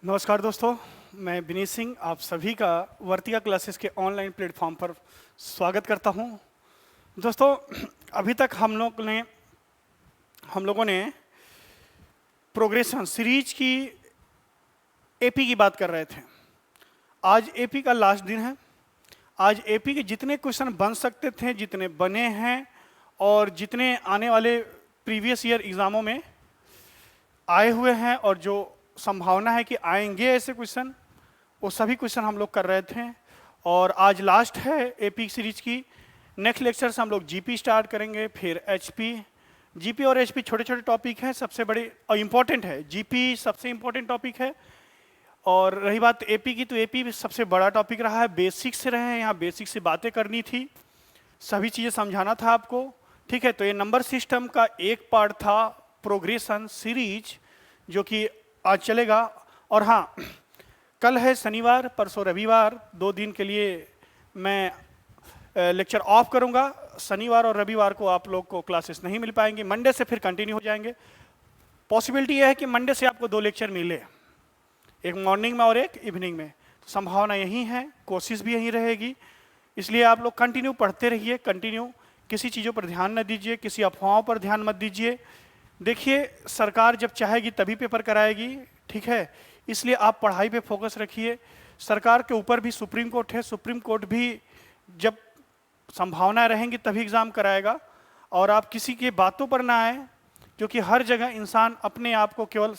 नमस्कार दोस्तों, मैं विनीत सिंह आप सभी का वर्तिका क्लासेस के ऑनलाइन प्लेटफॉर्म पर स्वागत करता हूं। दोस्तों, अभी तक हम लोगों ने प्रोग्रेशन सीरीज की एपी की बात कर रहे थे। आज एपी का लास्ट दिन है। आज एपी के जितने क्वेश्चन बन सकते थे, जितने बने हैं और जितने आने वाले प्रीवियस ईयर एग्जामों में आए हुए हैं और जो संभावना है कि आएंगे ऐसे क्वेश्चन, वो सभी क्वेश्चन हम लोग कर रहे थे। और आज लास्ट है एपी सीरीज की। नेक्स्ट लेक्चर से हम लोग जीपी स्टार्ट करेंगे, फिर एचपी। जीपी और एचपी छोटे छोटे टॉपिक हैं, सबसे बड़े और इम्पोर्टेंट है। जीपी सबसे इम्पोर्टेंट टॉपिक है। और रही बात एपी की, तो एपी भी सबसे बड़ा टॉपिक रहा है। बेसिक से रहे हैं, यहाँ बेसिक से बातें करनी थी, सभी चीज़ें समझाना था आपको। ठीक है, तो ये नंबर सिस्टम का एक पार्ट था प्रोग्रेशन सीरीज, जो कि आज चलेगा। और हाँ, कल है शनिवार, परसों रविवार, 2 दिन के लिए मैं लेक्चर ऑफ करूंगा। शनिवार और रविवार को आप लोग को क्लासेस नहीं मिल पाएंगे। मंडे से फिर कंटिन्यू हो जाएंगे। पॉसिबिलिटी यह है कि मंडे से आपको 2 लेक्चर मिले, एक मॉर्निंग में और एक इवनिंग में। तो संभावना यही है, कोशिश भी यही रहेगी। इसलिए आप लोग कंटिन्यू पढ़ते रहिए, कंटिन्यू किसी चीज़ों पर ध्यान न दीजिए, किसी अफवाहों पर ध्यान मत दीजिए। देखिए, सरकार जब चाहेगी तभी पेपर कराएगी, ठीक है। इसलिए आप पढ़ाई पे फोकस रखिए। सरकार के ऊपर भी सुप्रीम कोर्ट है, सुप्रीम कोर्ट भी जब संभावनाएं रहेंगी तभी एग्जाम कराएगा। और आप किसी की बातों पर ना आए, क्योंकि हर जगह इंसान अपने आप को केवल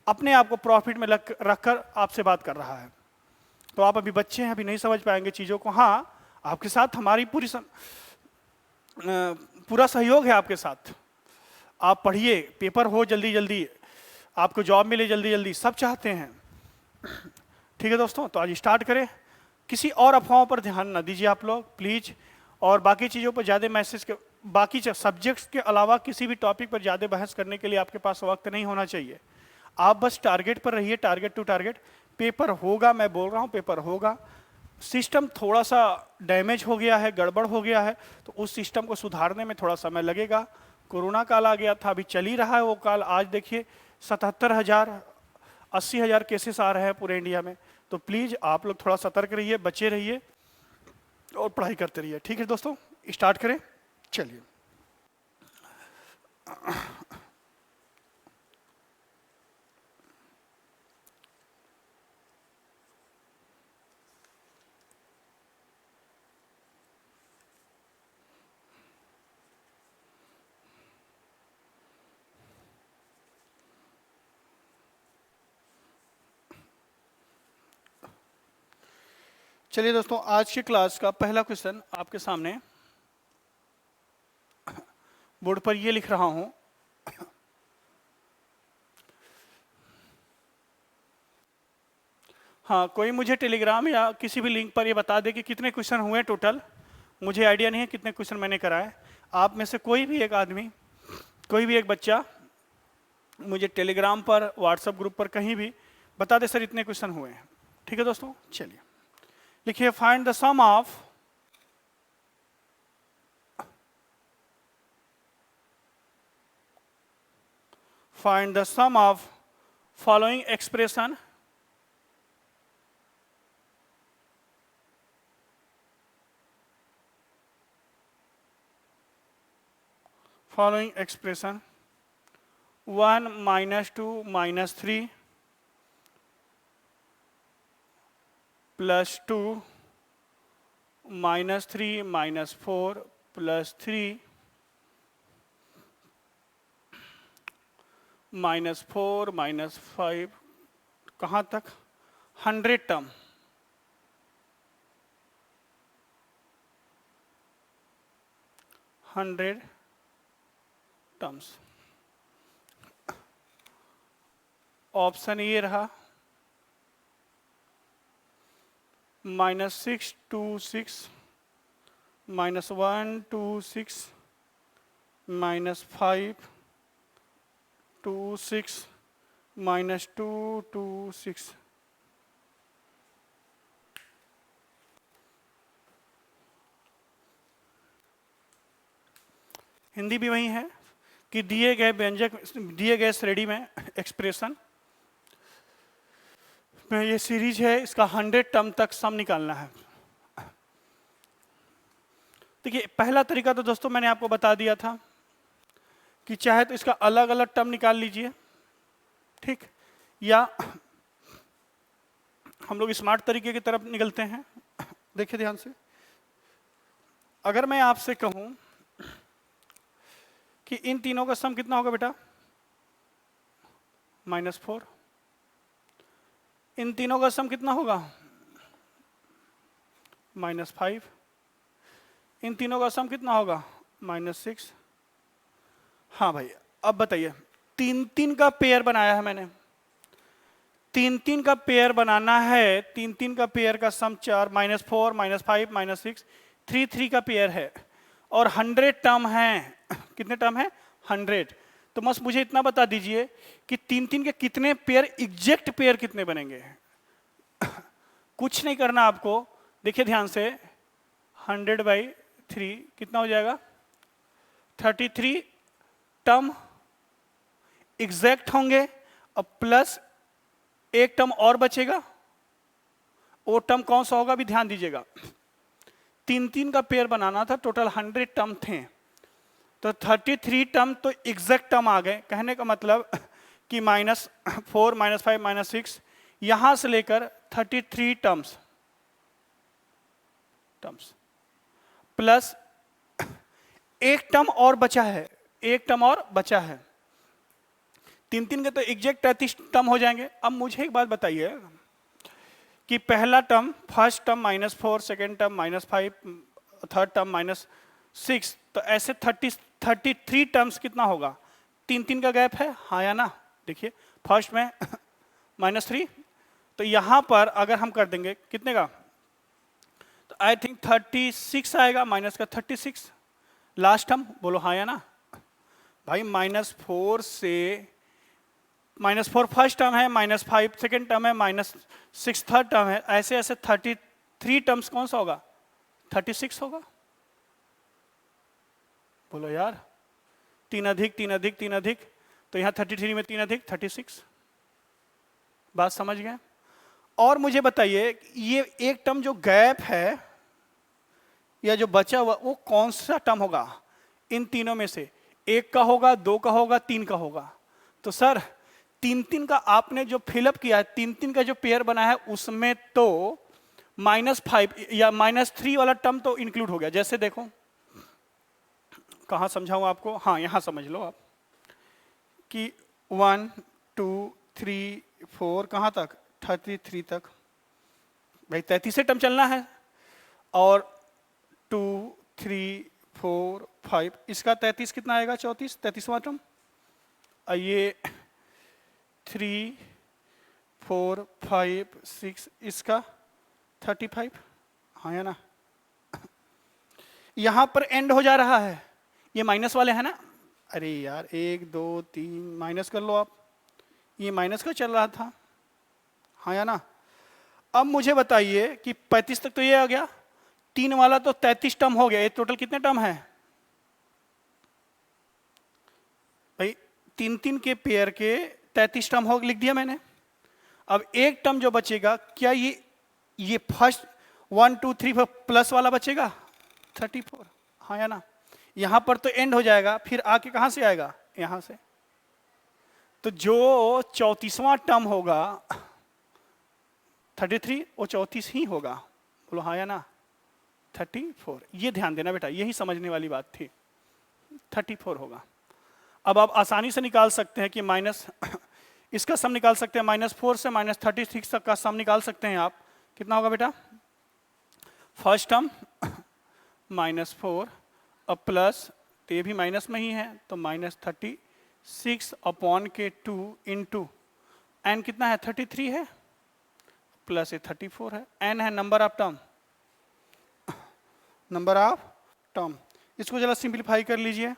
अपने आप को प्रॉफिट में रखकर आपसे बात कर रहा है। तो आप अभी बच्चे हैं, अभी नहीं समझ पाएंगे चीज़ों को। हाँ, आपके साथ हमारी पूरा सहयोग है आपके साथ। आप पढ़िए, पेपर हो जल्दी जल्दी, आपको जॉब मिले जल्दी जल्दी, सब चाहते हैं। ठीक है दोस्तों, तो आज स्टार्ट करें। किसी और अफवाहों पर ध्यान न दीजिए आप लोग प्लीज। और बाकी चीज़ों पर ज़्यादा बाकी सब्जेक्ट्स के अलावा किसी भी टॉपिक पर ज़्यादा बहस करने के लिए आपके पास वक्त नहीं होना चाहिए। आप बस टारगेट पर रहिए, टारगेट टू टारगेट। पेपर होगा, मैं बोल रहा हूँ पेपर होगा। सिस्टम थोड़ा सा डैमेज हो गया है, गड़बड़ हो गया है, तो उस सिस्टम को सुधारने में थोड़ा समय लगेगा। कोरोना काल आ गया था, अभी चल ही रहा है वो काल। आज देखिए 77,000 80,000 केसेस आ रहे हैं पूरे इंडिया में। तो प्लीज़ आप लोग थोड़ा सतर्क रहिए, बचे रहिए और पढ़ाई करते रहिए। ठीक है दोस्तों, स्टार्ट करें, चलिए। चलिए दोस्तों, आज की क्लास का पहला क्वेश्चन आपके सामने बोर्ड पर ये लिख रहा हूं। हाँ, कोई मुझे टेलीग्राम या किसी भी लिंक पर ये बता दे कि कितने क्वेश्चन हुए टोटल। मुझे आइडिया नहीं है कितने क्वेश्चन मैंने कराए। आप में से कोई भी एक आदमी, कोई भी एक बच्चा मुझे टेलीग्राम पर, व्हाट्सएप ग्रुप पर कहीं भी बता दे सर इतने क्वेश्चन हुए हैं। ठीक है दोस्तों, चलिए लिखिए। Find the sum of following expression following expression 1 - 2 - 3 + 2 - 3 - 4 + 3 -4 -5, कहाँ तक? 100 टर्म। 100 टर्म्स। ऑप्शन ये रहा, -6 2 6 -1 2 6 -5 2 6 -2 2 6। हिंदी भी वही है कि दिए गए व्यंजक, दिए गए श्रेणी में एक्सप्रेशन में ये सीरीज है, इसका 100 टर्म तक सम निकालना है। देखिए पहला तरीका तो दोस्तों मैंने आपको बता दिया था कि चाहे तो इसका अलग अलग टर्म निकाल लीजिए, ठीक, या हम लोग स्मार्ट तरीके की तरफ निकलते हैं। देखिए ध्यान से, अगर मैं आपसे कहूं कि इन तीनों का सम कितना होगा बेटा, -4, इन तीनों का सम कितना होगा, -5, इन तीनों का सम कितना होगा, -6। हाँ भाई, अब बताइए, 3-3 का पेयर बनाया है मैंने, 3-3 का पेयर बनाना है, 3-3 का पेयर का सम 4, -4, -5, -6, 3-3 का पेयर है और 100 टर्म है। कितने टर्म है, 100। तो बस मुझे इतना बता दीजिए कि 3-3 के कितने पेयर, एग्जैक्ट पेयर कितने बनेंगे। कुछ नहीं करना आपको, देखिए ध्यान से, 100/3 कितना हो जाएगा, 33 टर्म एग्जैक्ट होंगे और प्लस एक टर्म और बचेगा। वो टर्म कौन सा होगा भी ध्यान दीजिएगा। 3-3 का पेयर बनाना था, टोटल 100 टर्म थे, तो 33 टर्म तो एग्जैक्ट टर्म आ गए। कहने का मतलब कि -4, -5, -6, यहां से लेकर 33 टर्म्स प्लस एक टर्म और बचा है, एक टर्म और बचा है। 3-3 के तो एग्जैक्ट 33 टर्म हो जाएंगे। अब मुझे एक बात बताइए कि पहला term, first term -4, second term -5, third term -6, तो ऐसे 33 टर्म्स कितना होगा, 3-3 का गैप है, हाँ या ना। देखिए फर्स्ट में -3, तो यहां पर अगर हम कर देंगे कितने का, तो आई थिंक 36 आएगा, माइनस का 36 लास्ट टर्म, बोलो हाँ या ना। भाई -4 से -4 फर्स्ट टर्म है, -5 सेकेंड टर्म है, -6 थर्ड टर्म है, ऐसे ऐसे 33 टर्म्स कौन सा होगा, 36 होगा। बोलो यार, 3 अधिक 3 अधिक 3 अधिक, तो यहाँ 33 में 3 अधिक 36। बात समझ गए। और मुझे बताइए ये एक टर्म जो गैप है या जो बचा हुआ, वो कौन सा टर्म होगा इन तीनों में से, एक का होगा, दो का होगा, 3 का होगा। तो सर 3-3 का आपने जो फिलअप किया है, 3-3 का जो पेयर बना है, उसमें तो -5 या -3 वाला टर्म तो इंक्लूड हो गया। जैसे देखो, कहाँ समझाऊं आपको, हाँ यहां समझ लो आप कि 1 2 3 4 कहाँ तक, 33 तक। भाई 33 से टर्म चलना है, और 2 3 4 5, इसका 33 कितना आएगा, 34, 33वां टर्म। ये 3 4 5 6, इसका 35, हाँ या ना। यहां पर एंड हो जा रहा है, ये माइनस वाले हैं ना। अरे यार 1 2 3 माइनस कर लो आप, ये माइनस का चल रहा था, हाँ या ना। अब मुझे बताइए कि 35 तक तो ये आ गया, 3 वाला तो 33 टर्म हो गया। ये टोटल कितने टर्म है भाई, 3-3 के पेयर के 33 टर्म हो, लिख दिया मैंने। अब एक टर्म जो बचेगा, क्या ये फर्स्ट 1 2 3 4 प्लस वाला बचेगा, 34, हाँ या ना। यहां पर तो एंड हो जाएगा, फिर आके कहां से आएगा, यहां से। तो जो 34वां टर्म होगा 33, वो 34 ही होगा, बोलो हाँ या ना, 34। ये ध्यान देना बेटा, यही समझने वाली बात थी, 34 होगा। अब आप आसानी से निकाल सकते हैं कि माइनस इसका सम निकाल सकते हैं, -4 से -36 तक का सम निकाल सकते हैं आप। कितना होगा बेटा, फर्स्ट टर्म -4 और प्लस, तो ये भी माइनस में ही है, तो -36 अपॉन के 2 इंटू एन कितना है, 33 है, प्लस ये 34 है। एन है number of term, number of term. इसको जरा सिंप्लीफाई कर लीजिए।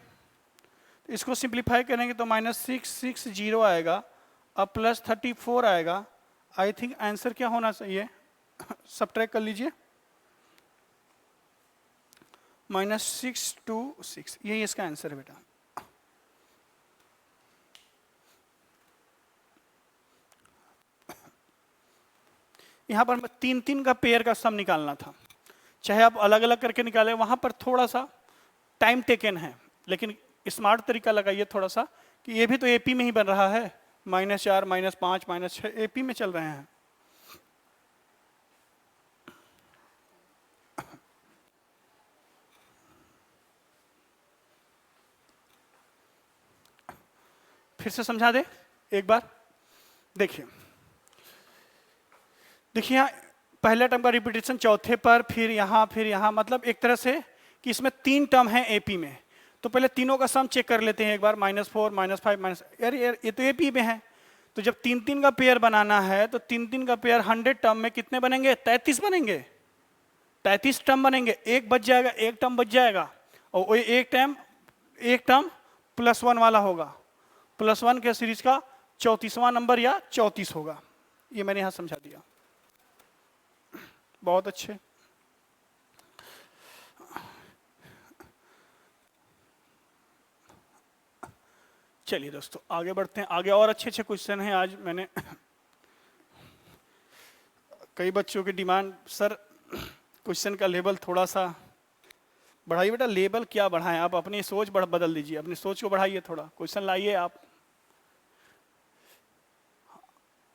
इसको सिंप्लीफाई करेंगे तो -660 आएगा और प्लस 34 आएगा। आई थिंक आंसर क्या होना चाहिए, सबट्रैक्ट कर लीजिए, -626, यही इसका आंसर है बेटा। यहाँ पर तीन तीन का पेयर का सम निकालना था, चाहे आप अलग अलग करके निकालें, वहाँ पर थोड़ा सा टाइम टेकन है, लेकिन स्मार्ट तरीका लगाइए थोड़ा सा कि ये भी तो एपी में ही बन रहा है, -4 -5 -6 एपी में चल रहे हैं। फिर से समझा दे एक बार, देखिए यहाँ पहले टर्म का रिपीटेशन चौथे पर, फिर यहाँ, मतलब एक तरह से कि इसमें 3 टर्म है एपी में, तो पहले तीनों का सम चेक कर लेते हैं एक बार, -4 -5 यार ये तो एपी में है, तो जब 3 का पेयर बनाना है तो 3 का पेयर 100 टर्म में कितने बनेंगे? 33 बनेंगे, 33 टर्म बनेंगे, एक बच जाएगा, एक टर्म बच जाएगा, और वो एक टर्म +1 वाला होगा, +1 के सीरीज का 34वां नंबर या 34 होगा। ये मैंने यहां समझा दिया, बहुत अच्छे। चलिए दोस्तों आगे बढ़ते हैं, आगे और अच्छे क्वेश्चन हैं। आज मैंने कई बच्चों की डिमांड, सर क्वेश्चन का लेवल थोड़ा सा बढ़ाइए। बेटा लेवल क्या बढ़ाएं, आप अपनी सोच बदल दीजिए, अपनी सोच को बढ़ाइए, थोड़ा क्वेश्चन लाइए। आप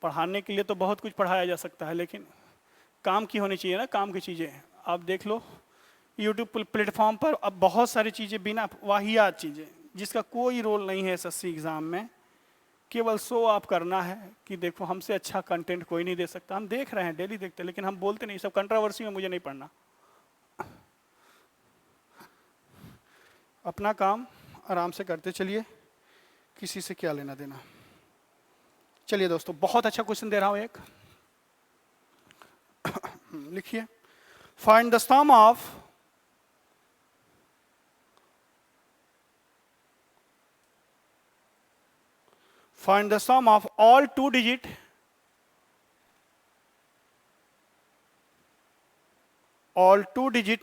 पढ़ाने के लिए तो बहुत कुछ पढ़ाया जा सकता है, लेकिन काम की होनी चाहिए ना, काम की चीज़ें। आप देख लो यूट्यूब प्लेटफॉर्म पर अब बहुत सारी चीज़ें, बिना वाहियात चीज़ें जिसका कोई रोल नहीं है एसएससी एग्ज़ाम में, केवल शो आप करना है कि देखो हमसे अच्छा कंटेंट कोई नहीं दे सकता। हम देख रहे हैं, डेली देखते हैं, लेकिन हम बोलते नहीं। सब कंट्रोवर्सी में मुझे नहीं पढ़ना, अपना काम आराम से करते चलिए, किसी से क्या लेना देना। चलिए दोस्तों बहुत अच्छा क्वेश्चन दे रहा हूं एक, लिखिए। Find the sum of all 2-digit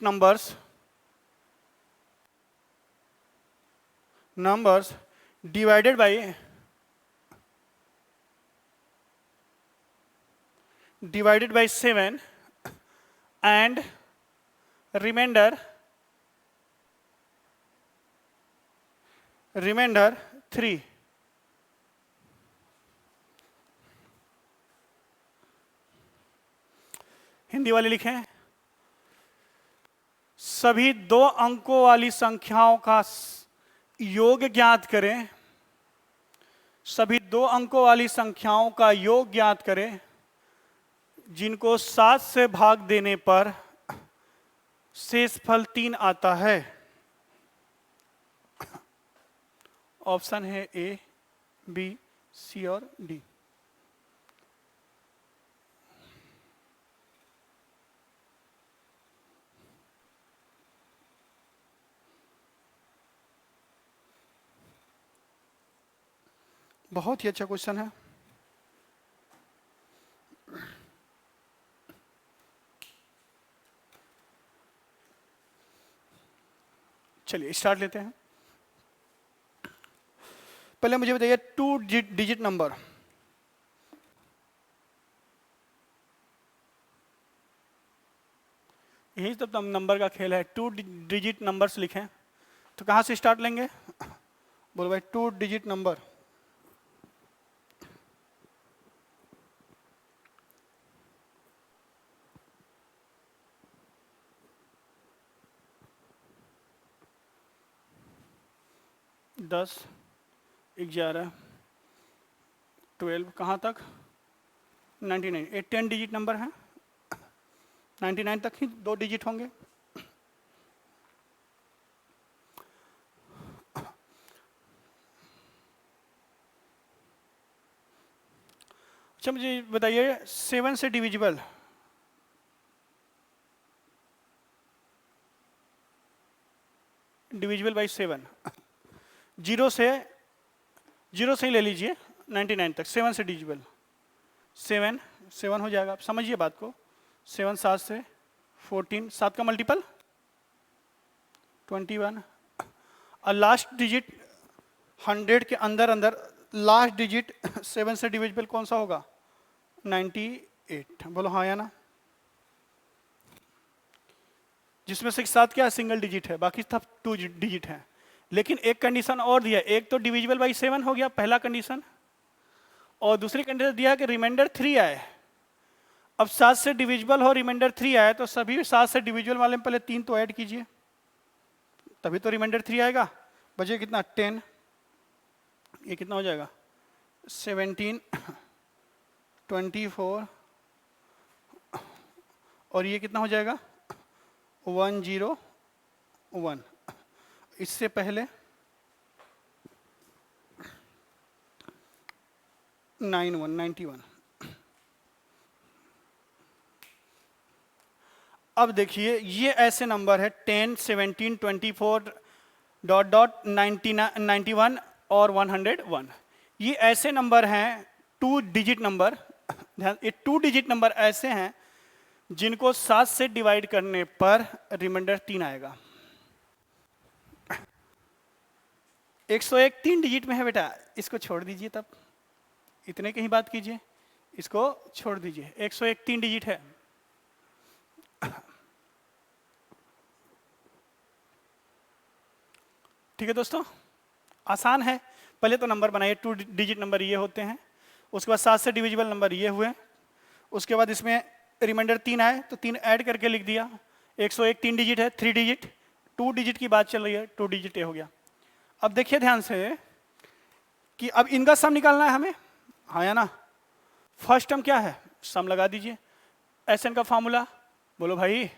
numbers divided by 7 and remainder 3। Hindi वाले लिखें, सभी 2 अंकों वाली संख्याओं का योग ज्ञात करें, सभी 2 अंकों वाली संख्याओं का योग ज्ञात करें जिनको 7 से भाग देने पर शेषफल 3 आता है। ऑप्शन है ए, बी, सी और डी। बहुत ही अच्छा क्वेश्चन है। चलिए स्टार्ट लेते हैं। पहले मुझे बताइए 2 डिजिट नंबर, यही तो नंबर का खेल है। 2 डिजिट नंबर्स लिखें तो कहां से स्टार्ट लेंगे? बोलो भाई 2 डिजिट नंबर। दस, 11, 12, कहाँ तक? 99। ये 10 डिजिट नंबर है, 99 तक ही 2 डिजिट होंगे। अच्छा मुझे बताइए 7 से डिविजिबल, बाई 7, 0 से ही ले लीजिए 99 तक, 7 से डिविजिबल, 7 हो जाएगा। आप समझिए बात को, 7 7 से 14, 7 का मल्टीपल 21, और लास्ट डिजिट 100 के अंदर लास्ट डिजिट 7 से डिविजिबल कौन सा होगा? 98 8। बोलो हाँ या ना। जिसमें से साथ क्या सिंगल डिजिट है, बाकी सब 2 डिजिट है। लेकिन एक कंडीशन और दिया, एक तो डिविजिबल बाई 7 हो गया पहला कंडीशन, और दूसरी कंडीशन दिया कि रिमाइंडर 3 आए। अब 7 से डिविजिबल हो, रिमाइंडर 3 आए, तो सभी 7 से डिविजिबल वाले में पहले 3 तो ऐड कीजिए, तभी तो रिमाइंडर 3 आएगा। बचे कितना 10, ये कितना हो जाएगा 17, 24, और ये कितना हो जाएगा 101। इससे पहले 91। अब देखिए ये ऐसे नंबर है 10, 17, 24 डॉट डॉट 91 और 101। ये ऐसे नंबर हैं 2 डिजिट नंबर, ये 2 डिजिट नंबर ऐसे हैं जिनको 7 से डिवाइड करने पर रिमाइंडर 3 आएगा। 101 3 डिजिट में है बेटा, इसको छोड़ दीजिए, तब इतने की ही बात कीजिए, इसको छोड़ दीजिए। 101 3 डिजिट है। ठीक है दोस्तों, आसान है। पहले तो नंबर बनाइए, 2 डिजिट नंबर ये होते हैं, उसके बाद 7 से डिविजिबल नंबर ये हुए, उसके बाद इसमें रिमाइंडर 3 आए तो 3 ऐड करके लिख दिया। 101 3 डिजिट है, 3 डिजिट, 2 डिजिट की बात चल रही है, 2 डिजिट ये हो गया। अब देखिए ध्यान से कि अब इनका सम निकालना है हमें, हाँ या ना। फर्स्ट टर्म क्या है, सम लगा दीजिए। एसएन का फॉर्मूला बोलो भाई,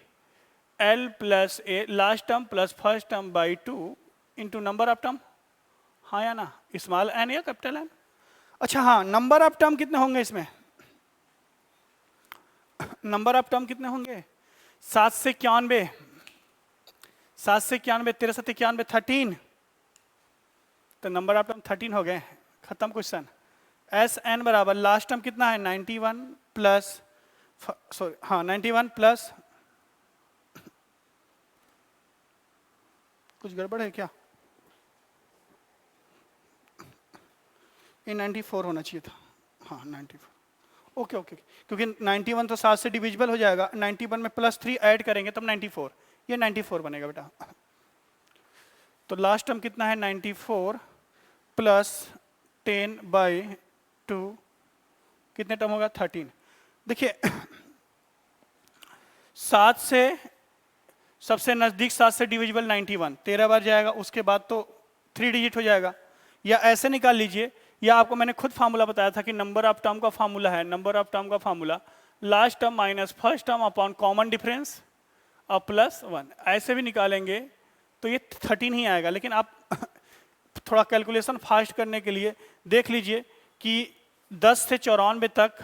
L plus A last term plus first term by 2 into number of term, हाँ या ना, स्मॉल एन या कैपिटल एन। अच्छा हाँ, नंबर ऑफ टर्म कितने होंगे इसमें, नंबर ऑफ टर्म कितने होंगे 7 से 91, 7 से 91, 13 से 91, 13, तो नंबर ऑफ टर्म 13 हो गए, खत्म क्वेश्चन। एस एन बराबर लास्ट टर्म कितना है 91 प्लस, सॉरी हाँ 91 प्लस, कुछ गड़बड़ है क्या, ये 94 होना चाहिए था, हाँ 94। ओके ओके, क्योंकि 91 तो 7 से डिविजिबल हो जाएगा, 91 में प्लस 3 ऐड करेंगे तब 94, ये 94 बनेगा बेटा। तो लास्ट टर्म कितना है 94 प्लस 10 बाई 2, कितने टर्म होगा 13। देखिए 7 से सबसे नजदीक 7 से डिविजिबल 91, 13 बार जाएगा, उसके बाद तो 3 डिजिट हो जाएगा। या ऐसे निकाल लीजिए, या आपको मैंने खुद फार्मूला बताया था कि नंबर ऑफ टर्म का फार्मूला है, नंबर ऑफ टर्म का formula last term minus first term upon common difference और प्लस 1, ऐसे भी निकालेंगे तो ये 13 ही आएगा। लेकिन आप थोड़ा कैलकुलेशन फास्ट करने के लिए देख लीजिए कि 10 से 94 तक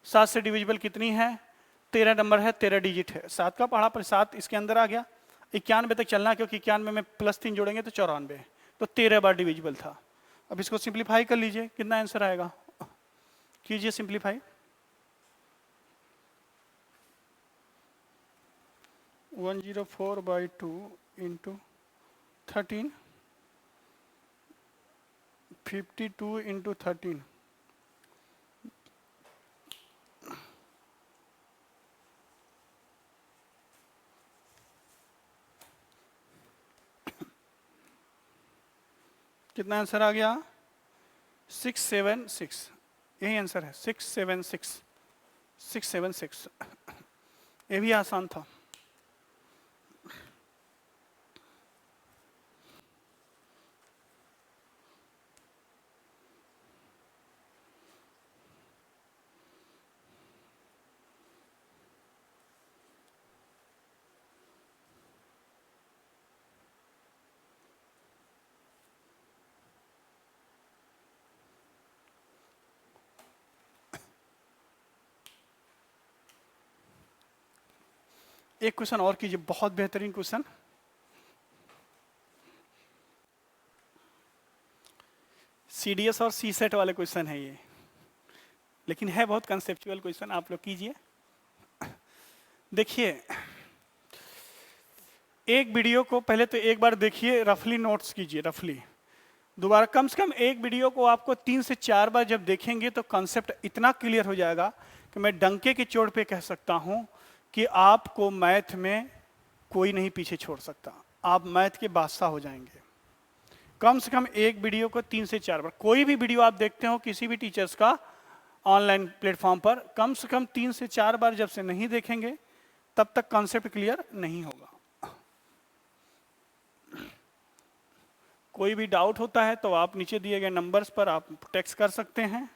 7 से डिविजिबल कितनी है, 13 नंबर है, 13 डिजिट है। 7 का पढ़ा पर 7 इसके अंदर आ गया, 91 तक चलना, क्योंकि 91 में प्लस 3 जोड़ेंगे तो 94, तो 13 बार डिविजिबल था। अब इसको सिंप्लीफाई कर लीजिए, कितना आंसर आएगा, कीजिए सिंप्लीफाई। 104/2 इंटू 13, 52 इंटू 13, कितना आंसर आ गया 676, यही आंसर है 676, 676। ये भी आसान था। एक क्वेश्चन और कीजिए, बहुत बेहतरीन क्वेश्चन। सीडीएस और सी सेट वाले क्वेश्चन है ये, लेकिन है बहुत कंसेप्चुअल क्वेश्चन, आप लोग कीजिए। देखिए एक वीडियो को पहले तो एक बार देखिए, रफली नोट्स कीजिए, रफली दोबारा कम से कम एक वीडियो को आपको 3 से 4 बार जब देखेंगे तो कॉन्सेप्ट इतना क्लियर हो जाएगा कि मैं डंके की चोट पे कह सकता हूं कि आपको मैथ में कोई नहीं पीछे छोड़ सकता, आप मैथ के बादशाह हो जाएंगे। कम से कम एक वीडियो को 3 से 4 बार, कोई भी वीडियो आप देखते हो किसी भी टीचर्स का ऑनलाइन प्लेटफॉर्म पर, कम से कम 3 से 4 बार जब से नहीं देखेंगे तब तक कॉन्सेप्ट क्लियर नहीं होगा। कोई भी डाउट होता है तो आप नीचे दिए गए नंबर्स पर आप टेक्स्ट कर सकते हैं।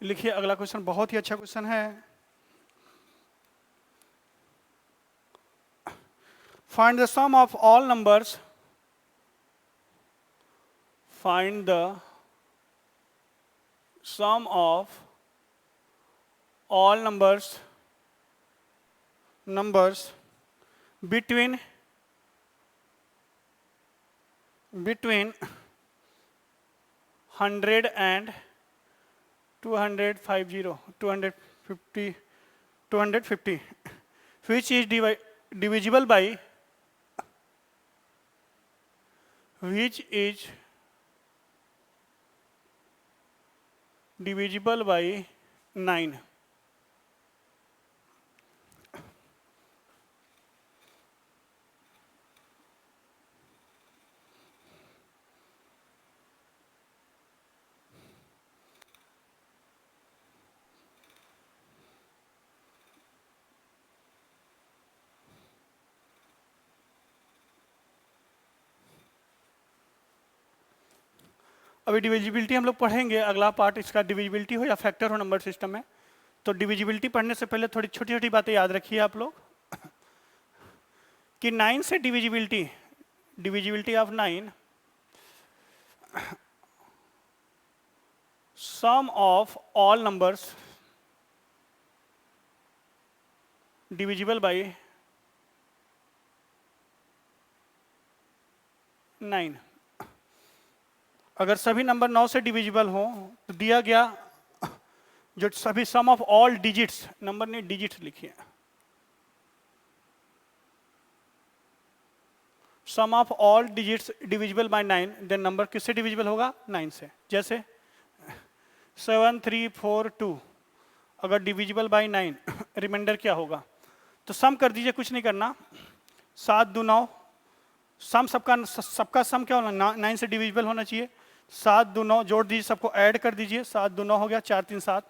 लिखिए अगला क्वेश्चन, बहुत ही अच्छा क्वेश्चन है। Find the sum of all numbers, find the sum of all numbers between 100 and 250, which is divisible by 9. अभी डिविजिबिलिटी हम लोग पढ़ेंगे, अगला पार्ट इसका डिविजिबिलिटी हो या फैक्टर हो नंबर सिस्टम में। तो डिविजिबिलिटी पढ़ने से पहले थोड़ी छोटी छोटी बातें याद रखिए आप लोग कि 9 से divisibility of 9, sum of all numbers divisible by 9। अगर सभी नंबर 9 से डिविजिबल हो तो दिया गया जो सभी sum of all digits, number ने डिजिट्स लिखिए, sum of all digits divisible by 9, then number किससे डिविजिबल होगा? 9 से। जैसे 7342 अगर डिविजिबल बाय 9, रिमाइंडर क्या होगा? तो सम कर दीजिए, कुछ नहीं करना, 7 2 9, सम सबका सम क्या होना? 9 से डिविजिबल होना चाहिए। 7 2 9 जोड़ दीजिए, सबको ऐड कर दीजिए, 7 2 9 हो गया, 4 3 7,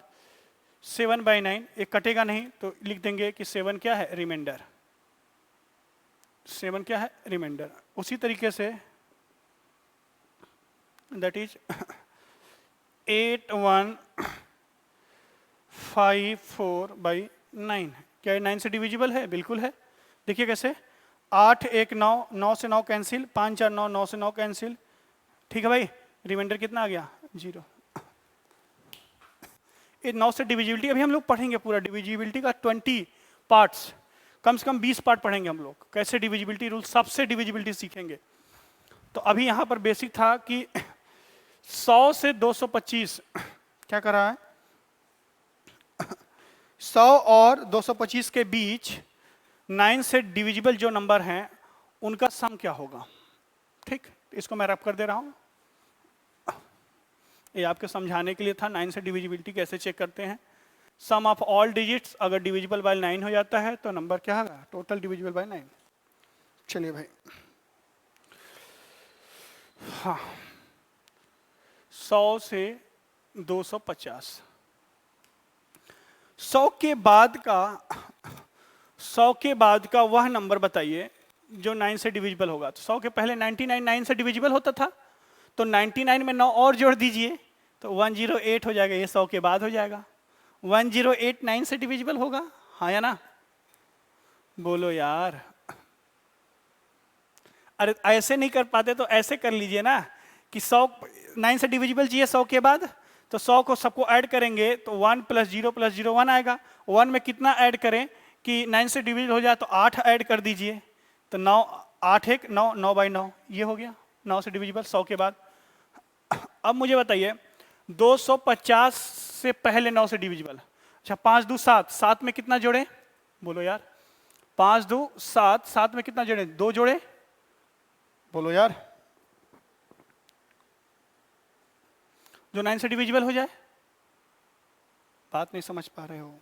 7/9, एक कटेगा नहीं तो लिख देंगे कि 7 क्या है? रिमाइंडर। 7 क्या है? रिमाइंडर। उसी तरीके से दैट इज 8154/9, क्या 9 से डिविजिबल है? बिल्कुल है। देखिए कैसे, 8 1 9, 9 से 9 कैंसिल, 5 4 9, 9 से 9 कैंसिल, ठीक है भाई। रिमाइंडर कितना आ गया? 0। ये 9 से डिविजिबिलिटी अभी हम लोग पढ़ेंगे पूरा डिविजिबिलिटी का 20 पार्ट्स, कम से कम 20 पार्ट पढ़ेंगे हम लोग, कैसे डिविजिबिलिटी रूल, सबसे डिविजिबिलिटी सीखेंगे। तो अभी यहाँ पर बेसिक था कि 100 से 225 क्या कर रहा है? 100 और 225 के बीच 9 से डिविजिबल जो नंबर हैं उनका सम क्या होगा? ठीक, इसको मैं रैप कर दे रहा हूं, ये आपके समझाने के लिए था। 9 से डिविजिबिलिटी कैसे चेक करते हैं? सम ऑफ ऑल डिजिट्स अगर डिविजिबल बाय 9 हो जाता है तो नंबर क्या होगा? Total divisible by 9। चलिए भाई, हाँ, 100 से 250, 100 के बाद का वह नंबर बताइए जो 9 से डिविजिबल होगा। तो 100 के पहले 99 9 से डिविजिबल होता था, तो 99 में 9 और जोड़ दीजिए तो 108 हो जाएगा, ये 100 के बाद हो जाएगा। 108 9 से डिविजिबल होगा, हाँ या ना? बोलो यार, अरे ऐसे नहीं कर पाते तो ऐसे कर लीजिए ना कि 100 9 से डिविजिबल चाहिए 100 के बाद, तो 100 को सबको ऐड करेंगे तो 1 + 0 + 0 1 आएगा। 1 में कितना ऐड करें कि 9 से डिविजिबल हो जाए, तो 8 ऐड कर दीजिए, तो 9 8 1 9 9/9 ये हो गया 9 से डिविजिबल 100 के बाद। अब मुझे बताइए 250 से पहले 9 से डिविजिबल, अच्छा 5 2 7, 7 में कितना जोड़े बोलो यार, 5 2 7, 7 में कितना जोड़े 2 जोड़े बोलो यार, जो 9 से डिविजिबल हो जाए। बात नहीं समझ पा रहे हो।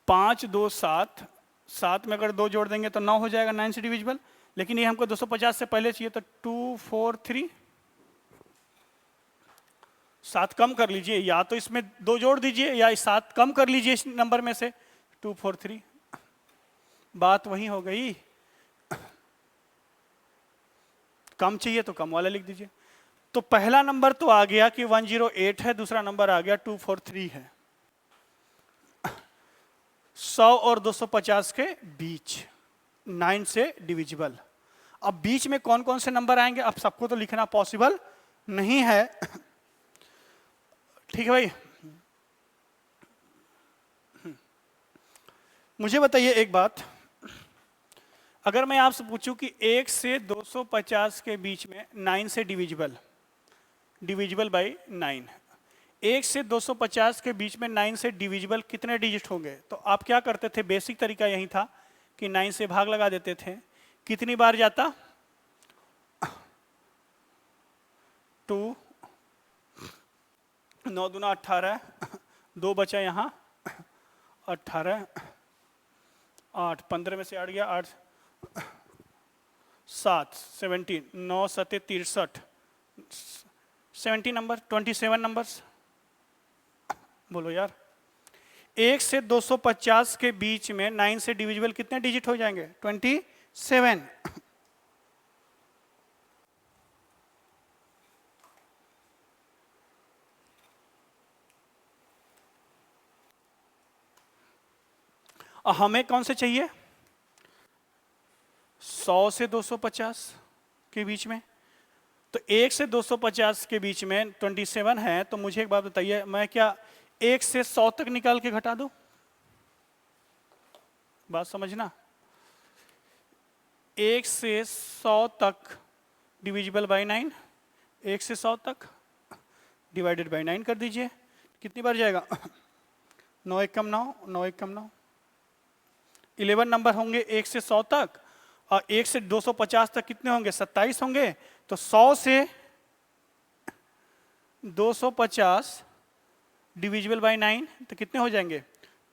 5 2 7, 7 में अगर 2 जोड़ देंगे तो 9 हो जाएगा 9 से डिविजिबल, लेकिन ये हमको 250 से पहले चाहिए, तो 2 4 3, 7 कम कर लीजिए, या तो इसमें 2 जोड़ दीजिए या 7 कम कर लीजिए इस नंबर में से, 2 4 3, बात वही हो गई। कम चाहिए तो कम वाला लिख दीजिए। तो पहला नंबर तो आ गया कि 108 है, दूसरा नंबर आ गया 243 है। 100 और 250 के बीच 9 से डिविजिबल। अब बीच में कौन कौन से नंबर आएंगे, अब सबको तो लिखना पॉसिबल नहीं है, ठीक है भाई। मुझे बताइए एक बात, अगर मैं आपसे पूछूं कि 1 से 250 के बीच में 9 से डिविजिबल, डिविजिबल बाई 9, 1 से 250 के बीच में 9 से डिविजिबल कितने डिजिट होंगे, तो आप क्या करते थे, बेसिक तरीका यही था कि 9 से भाग लगा देते थे। कितनी बार जाता, 2, 9 दूना 18, 2 बचा यहाँ 18, 8 15 में से 8 गया 8 7 17, 9 7 63, 70 नंबर, 27 नंबर्स बोलो यार। 1 से 250 के बीच में 9 से डिविजिबल कितने डिजिट हो जाएंगे, 27। और हमें कौन से चाहिए, 100 से 250 के बीच में, तो 1 से 250 के बीच में 27 है, तो मुझे एक बात बताइए, मैं क्या 1 से 100 तक निकाल के घटा दूं, बात समझना। 1 से 100 तक डिविजिबल बाई 9, 1 से 100 तक डिवाइडेड बाई 9 कर दीजिए, कितनी बार जाएगा 9 1 कम 9, 9 1 कम 9, 11 नंबर होंगे 1 से 100 तक, और 1 से 250 तक कितने होंगे, 27 होंगे। तो 100 से 250 डिविजिबल बाई 9 तो कितने हो जाएंगे,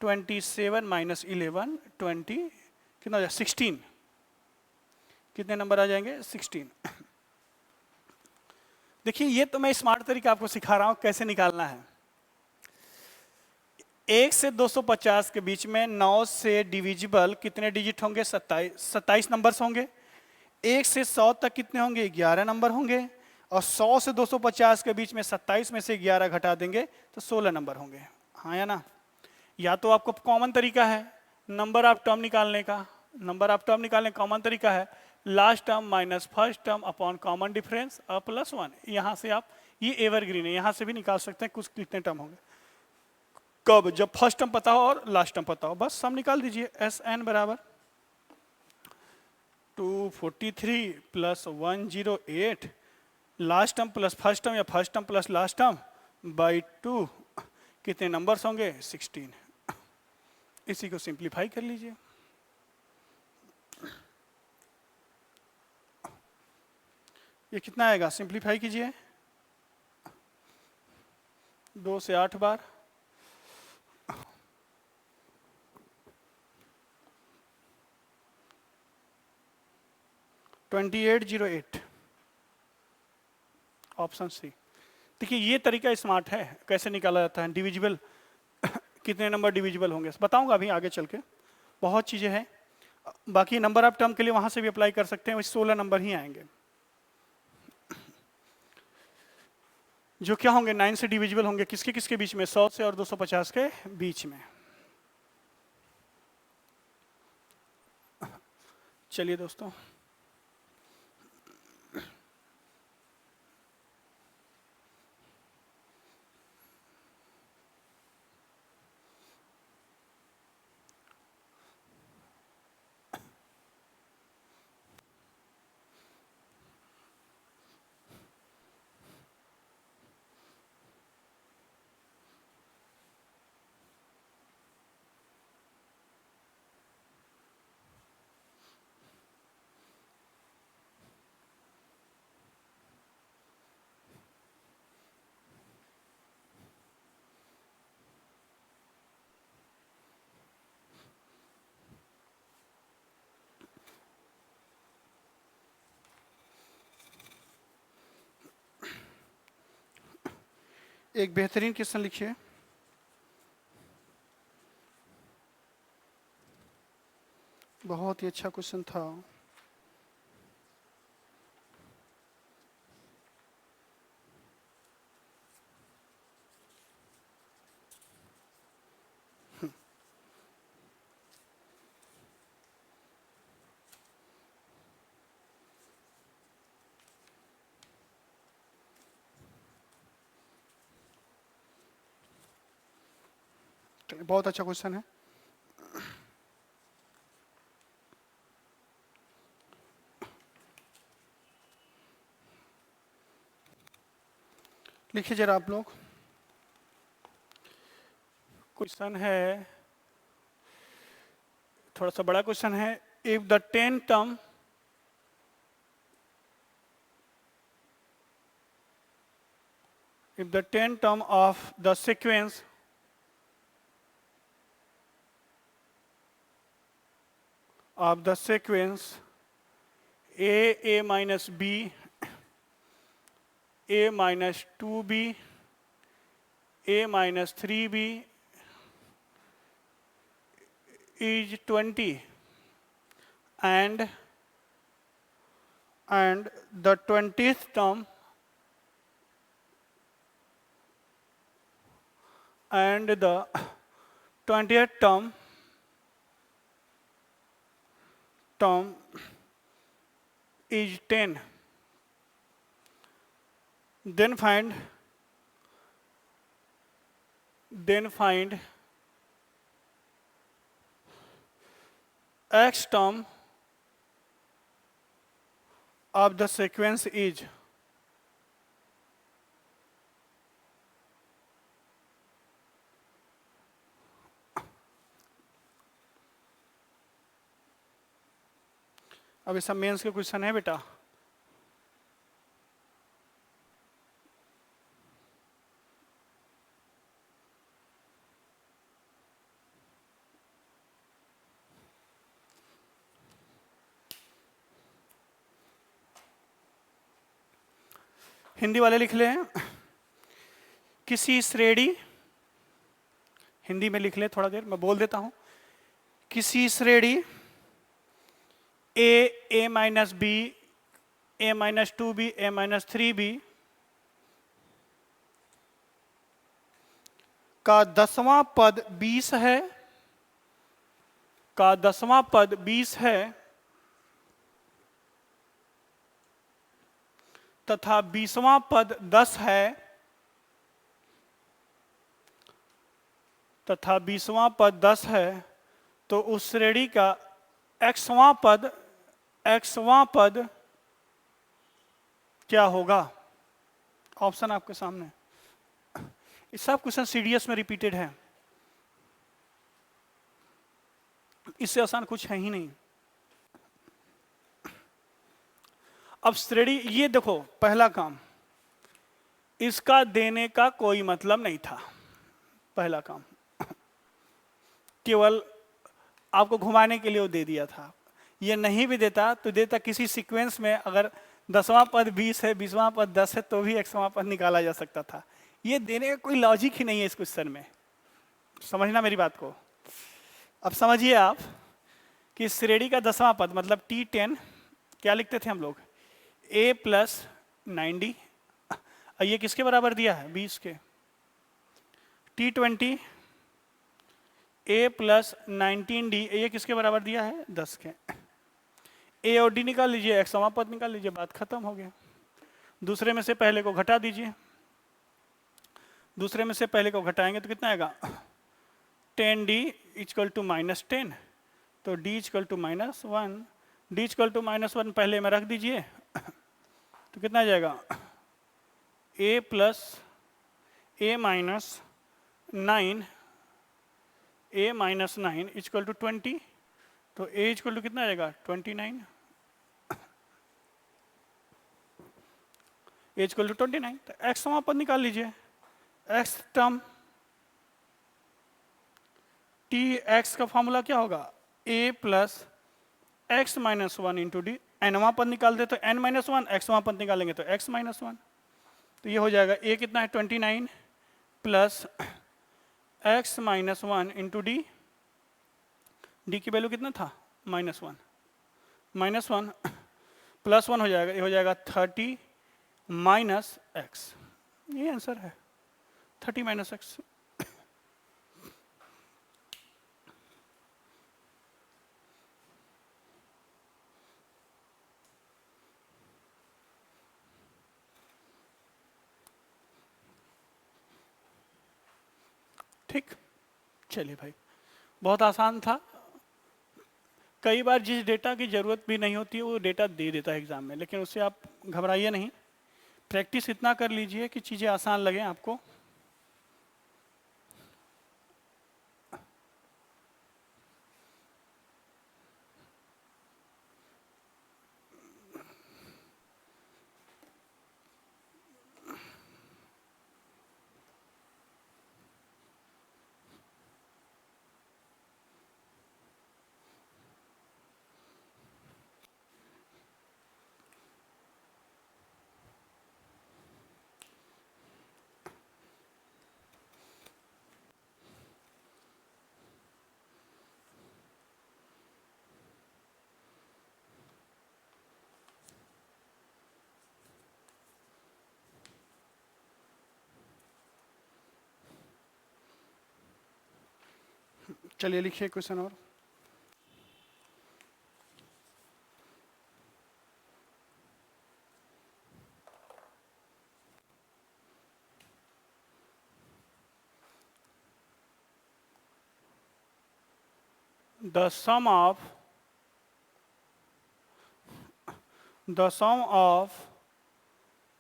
27 माइनस 11 20, कितना हो जाएगा 16, कितने नंबर आ जाएंगे 16। देखिए ये तो मैं स्मार्ट तरीका आपको सिखा रहा हूं कैसे निकालना है। 1 से 250 के बीच में 9 से डिविजिबल कितने डिजिट होंगे, 27 नंबर्स होंगे। 1 से 100 तक कितने होंगे, 11 नंबर होंगे, और 100 से 250 के बीच में 27 में से 11 घटा देंगे तो 16 नंबर होंगे, हाँ या ना। या तो आपको कॉमन तरीका है नंबर ऑफ टर्म निकालने का, नंबर ऑफ टर्म निकालने का कॉमन तरीका है last term minus first term upon common difference +1। यहाँ से आप, ये एवरग्रीन है, यहाँ से भी निकाल सकते हैं कुछ कितने टर्म होंगे, कब, जब फर्स्ट टर्म पता हो और लास्ट टर्म पता हो, बस सम निकाल दीजिए। SN बराबर 243 + 108 last term plus first term या first term plus last term by 2, कितने नंबर्स होंगे 16। इसी को सिंप्लीफाई कर लीजिए, ये कितना आएगा, सिंप्लीफाई कीजिए, 2 से 8 बार, 2808, ऑप्शन सी। देखिए ये तरीका स्मार्ट है, कैसे निकाला जाता है डिविजिबल, कितने नंबर डिविजिबल होंगे बताऊंगा अभी आगे चल के, बहुत चीजें हैं। बाकी नंबर ऑफ टर्म के लिए वहां से भी अप्लाई कर सकते हैं, 16 नंबर ही आएंगे जो क्या होंगे 9 से डिविजिबल होंगे, किसके किसके बीच में, 100 से और 250 के बीच में। चलिए दोस्तों एक बेहतरीन क्वेश्चन लिखिए। बहुत ही अच्छा क्वेश्चन था। बहुत अच्छा क्वेश्चन है। लिखिए जरा आप लोग। क्वेश्चन है, थोड़ा सा बड़ा क्वेश्चन है। If the 10 term if the 10 term of the sequence a minus b, a minus 2b, a minus 3b is 20, and the 20th term and the 20th term is 10, then find x term of the sequence is. अब ये सब mains के question है बेटा। हिंदी वाले लिख ले, किसी श्रेणी, हिंदी में लिख ले, थोड़ा देर मैं बोल देता हूं। किसी श्रेणी a minus b, a minus 2b, a minus 3b का 10वां पद 20 है, का 10वां पद 20 है, तथा 20वां पद 10 है, तथा 20वां पद 10 है, तो उस श्रेणी का xवां पद क्या होगा? ऑप्शन आपके सामने। ये सब क्वेश्चन सीडीएस में रिपीटेड है, इससे आसान कुछ है ही नहीं। अब श्रेणी, ये देखो पहला काम, इसका देने का कोई मतलब नहीं था। पहला काम केवल आपको घुमाने के लिए वो दे दिया था। ये नहीं भी देता तो देता किसी सीक्वेंस में, अगर 10वां पद 20 है, 20वां पद 10 है, तो भी 100वां पद निकाला जा सकता था। ये देने का कोई लॉजिक ही नहीं है इस क्वेश्चन में। समझना मेरी बात को। अब समझिए आप कि श्रेणी का 10वां पद मतलब T10 क्या लिखते थे हम लोग? a प्लस 9d, ये किसके बराबर दिया है? 20 के। T20 a प्लस 19d, ये किसके बराबर दिया है? 10 के। a और d निकाल लीजिए, 100वां पद निकाल लीजिए, बात खत्म हो गया। दूसरे में से पहले को घटा दीजिए, दूसरे में से पहले को घटाएंगे तो कितना आएगा? 10d इक्वल टू -10, तो d equal to -1, d equal to -1 पहले में रख दीजिए, तो कितना आ जाएगा? a plus a minus 9 equal to 20, तो a इक्वल टू कितना आ जाएगा? 29। a इक्वल टू 29, तो x पद निकाल लीजिए। x टर्म tx का फॉर्मूला क्या होगा? a plus x minus 1 into d. nवां पद निकाल दे तो n-1, xवां पद निकालेंगे तो x-1, तो ये हो जाएगा। a कितना है? 29, plus x minus one into D, D की वैल्यू कितना था -1, -1 +1 हो जाएगा, ये हो जाएगा 30 माइनस एक्स, ये आंसर है 30 माइनस एक्स। ठीक, चलिए भाई, बहुत आसान था। कई बार जिस डेटा की ज़रूरत भी नहीं होती है वो डेटा दे देता है एग्ज़ाम में, लेकिन उससे आप घबराइए नहीं, प्रैक्टिस इतना कर लीजिए कि चीज़ें आसान लगें आपको। चलिए लिखिए क्वेश्चन और। The sum of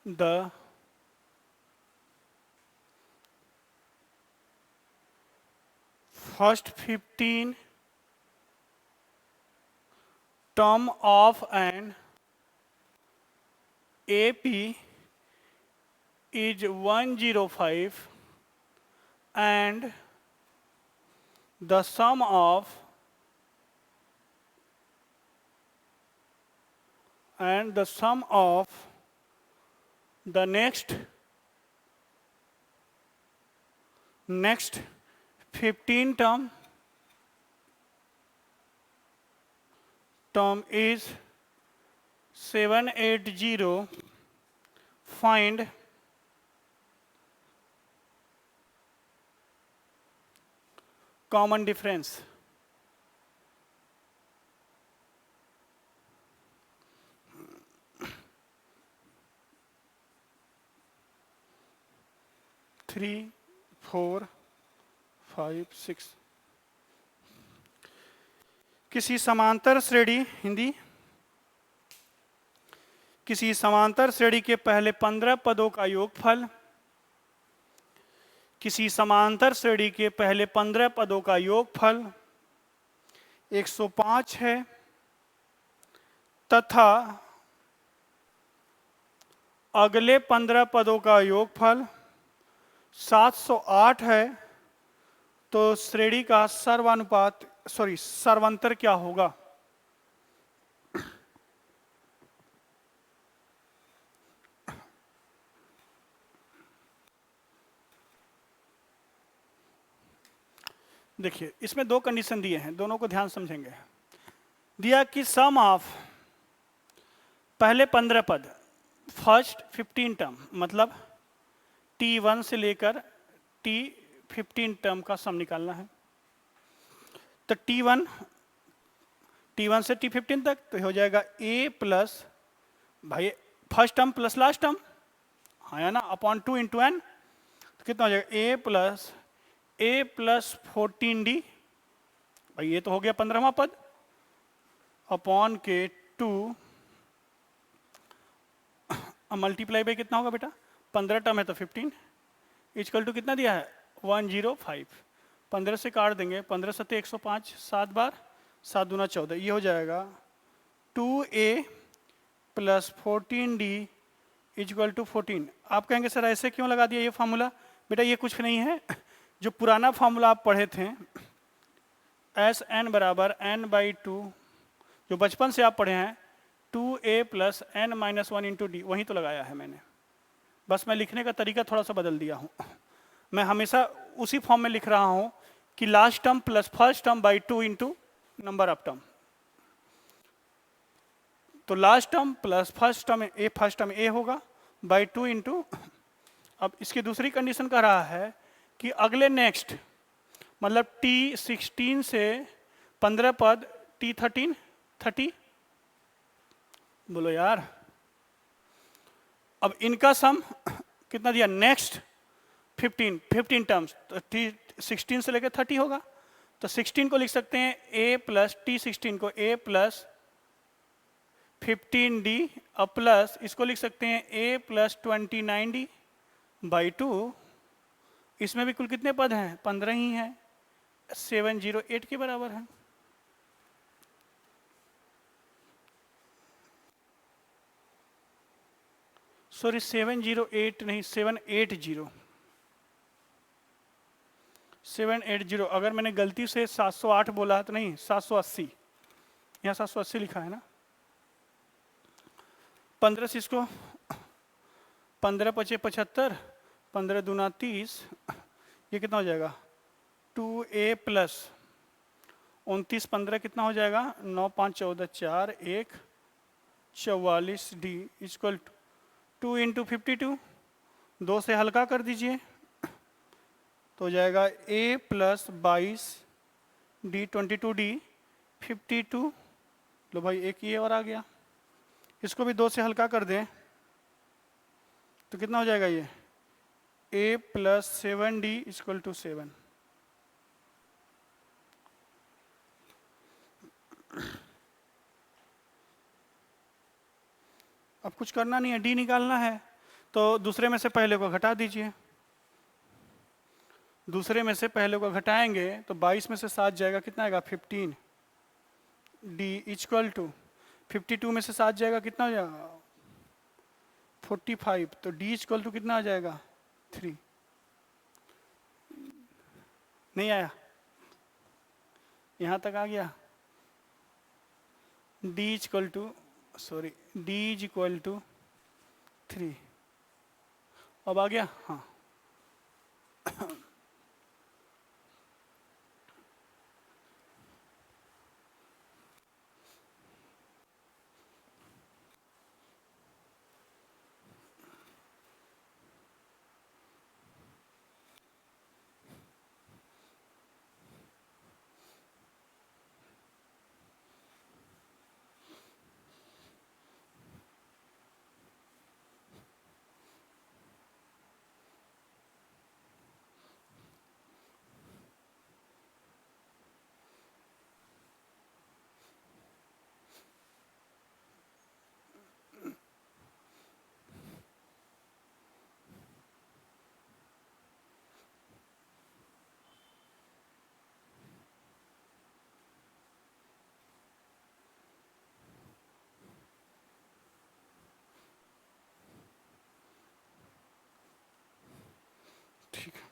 the first 15 term of an AP is 105 and the sum of the next 15 term is 780. Find common difference. Three, 4, 5, 6। किसी समांतर श्रेणी, हिंदी, किसी समांतर श्रेणी के पहले 15 पदों का योगफल, किसी समांतर श्रेणी के पहले 15 पदों का योगफल 105 है तथा अगले 15 पदों का योगफल 708 है, तो श्रेणी का सर्वांतर क्या होगा? देखिए, इसमें दो कंडीशन दिए हैं, दोनों को ध्यान समझेंगे। दिया कि सम ऑफ पहले 15 पद, फर्स्ट 15 टर्म, मतलब T1 से लेकर T15 टर्म का सम निकालना है। तो T1 से T15 तक तो हो जाएगा A प्लस, भाई first term plus last term, हाँ या ना, अपॉन 2 इंटू एन, तो कितना हो जाएगा A प्लस 14D, भाई ये तो हो गया 15वां पद, अपॉन के 2, मल्टीप्लाई बाई कितना होगा बेटा, 15 टर्म है तो 15, इक्वल टू कितना दिया है 105, 15 से काट देंगे, 15 सत्ते 105, 7 बार 7 दूना 14, ये हो जाएगा 2A plus 14D equal to 14। आप कहेंगे सर ऐसे क्यों लगा दिया ये फार्मूला? बेटा ये कुछ नहीं है, जो पुराना फार्मूला आप पढ़े थे Sn बराबर n/2, जो बचपन से आप पढ़े हैं 2A plus n-1 into D, वही तो लगाया है मैंने, बस मैं लिखने का तरीका थोड़ा सा बदल दिया हूँ। मैं हमेशा उसी फॉर्म में लिख रहा हूं कि last term plus first term by 2 into number of term. तो last term plus first term a होगा बाई 2 इंटू। अब इसकी दूसरी कंडीशन कह रहा है कि अगले नेक्स्ट मतलब T16 से 15 पद T13 30। बोलो यार, अब इनका सम कितना दिया? नेक्स्ट 15 टर्म्स, तो T16 से लेकर 30 होगा। तो 16 को लिख सकते हैं A प्लस T16 को A प्लस 15D अब प्लस इसको लिख सकते हैं A प्लस 29D बाई 2। इसमें भी कुल कितने पद हैं? 15 ही हैं। 708 के बराबर है। सॉरी 708 नहीं, 780। 780। अगर मैंने गलती से 708 बोला तो नहीं, 780। यहाँ 780 लिखा है ना। 15 से इसको 15 पचे 75, 15 दूना 30, ये कितना हो जाएगा? 2A प्लस 29 15 कितना हो जाएगा? 9 5 14 4 1 44D इक्वल 2 इंटू 52। 2 से हल्का कर दीजिए तो हो जाएगा A प्लस 22D 22D 52। लो भाई एक ये और आ गया, इसको भी 2 से हल्का कर दें तो कितना हो जाएगा? ये A plus 7D equal to 7। अब कुछ करना नहीं है, D निकालना है तो दूसरे में से पहले को घटा दीजिए। दूसरे में से पहले को घटाएंगे तो 22 में से 7 जाएगा, कितना आएगा? 15। D इक्वल टू 52 में से 7 जाएगा, कितना हो जाएगा? 45। तो D इक्वल टू कितना आ जाएगा? 3। नहीं आया? यहां तक आ गया। D equal to D equal to 3। अब आ गया? हाँ। ठीक है।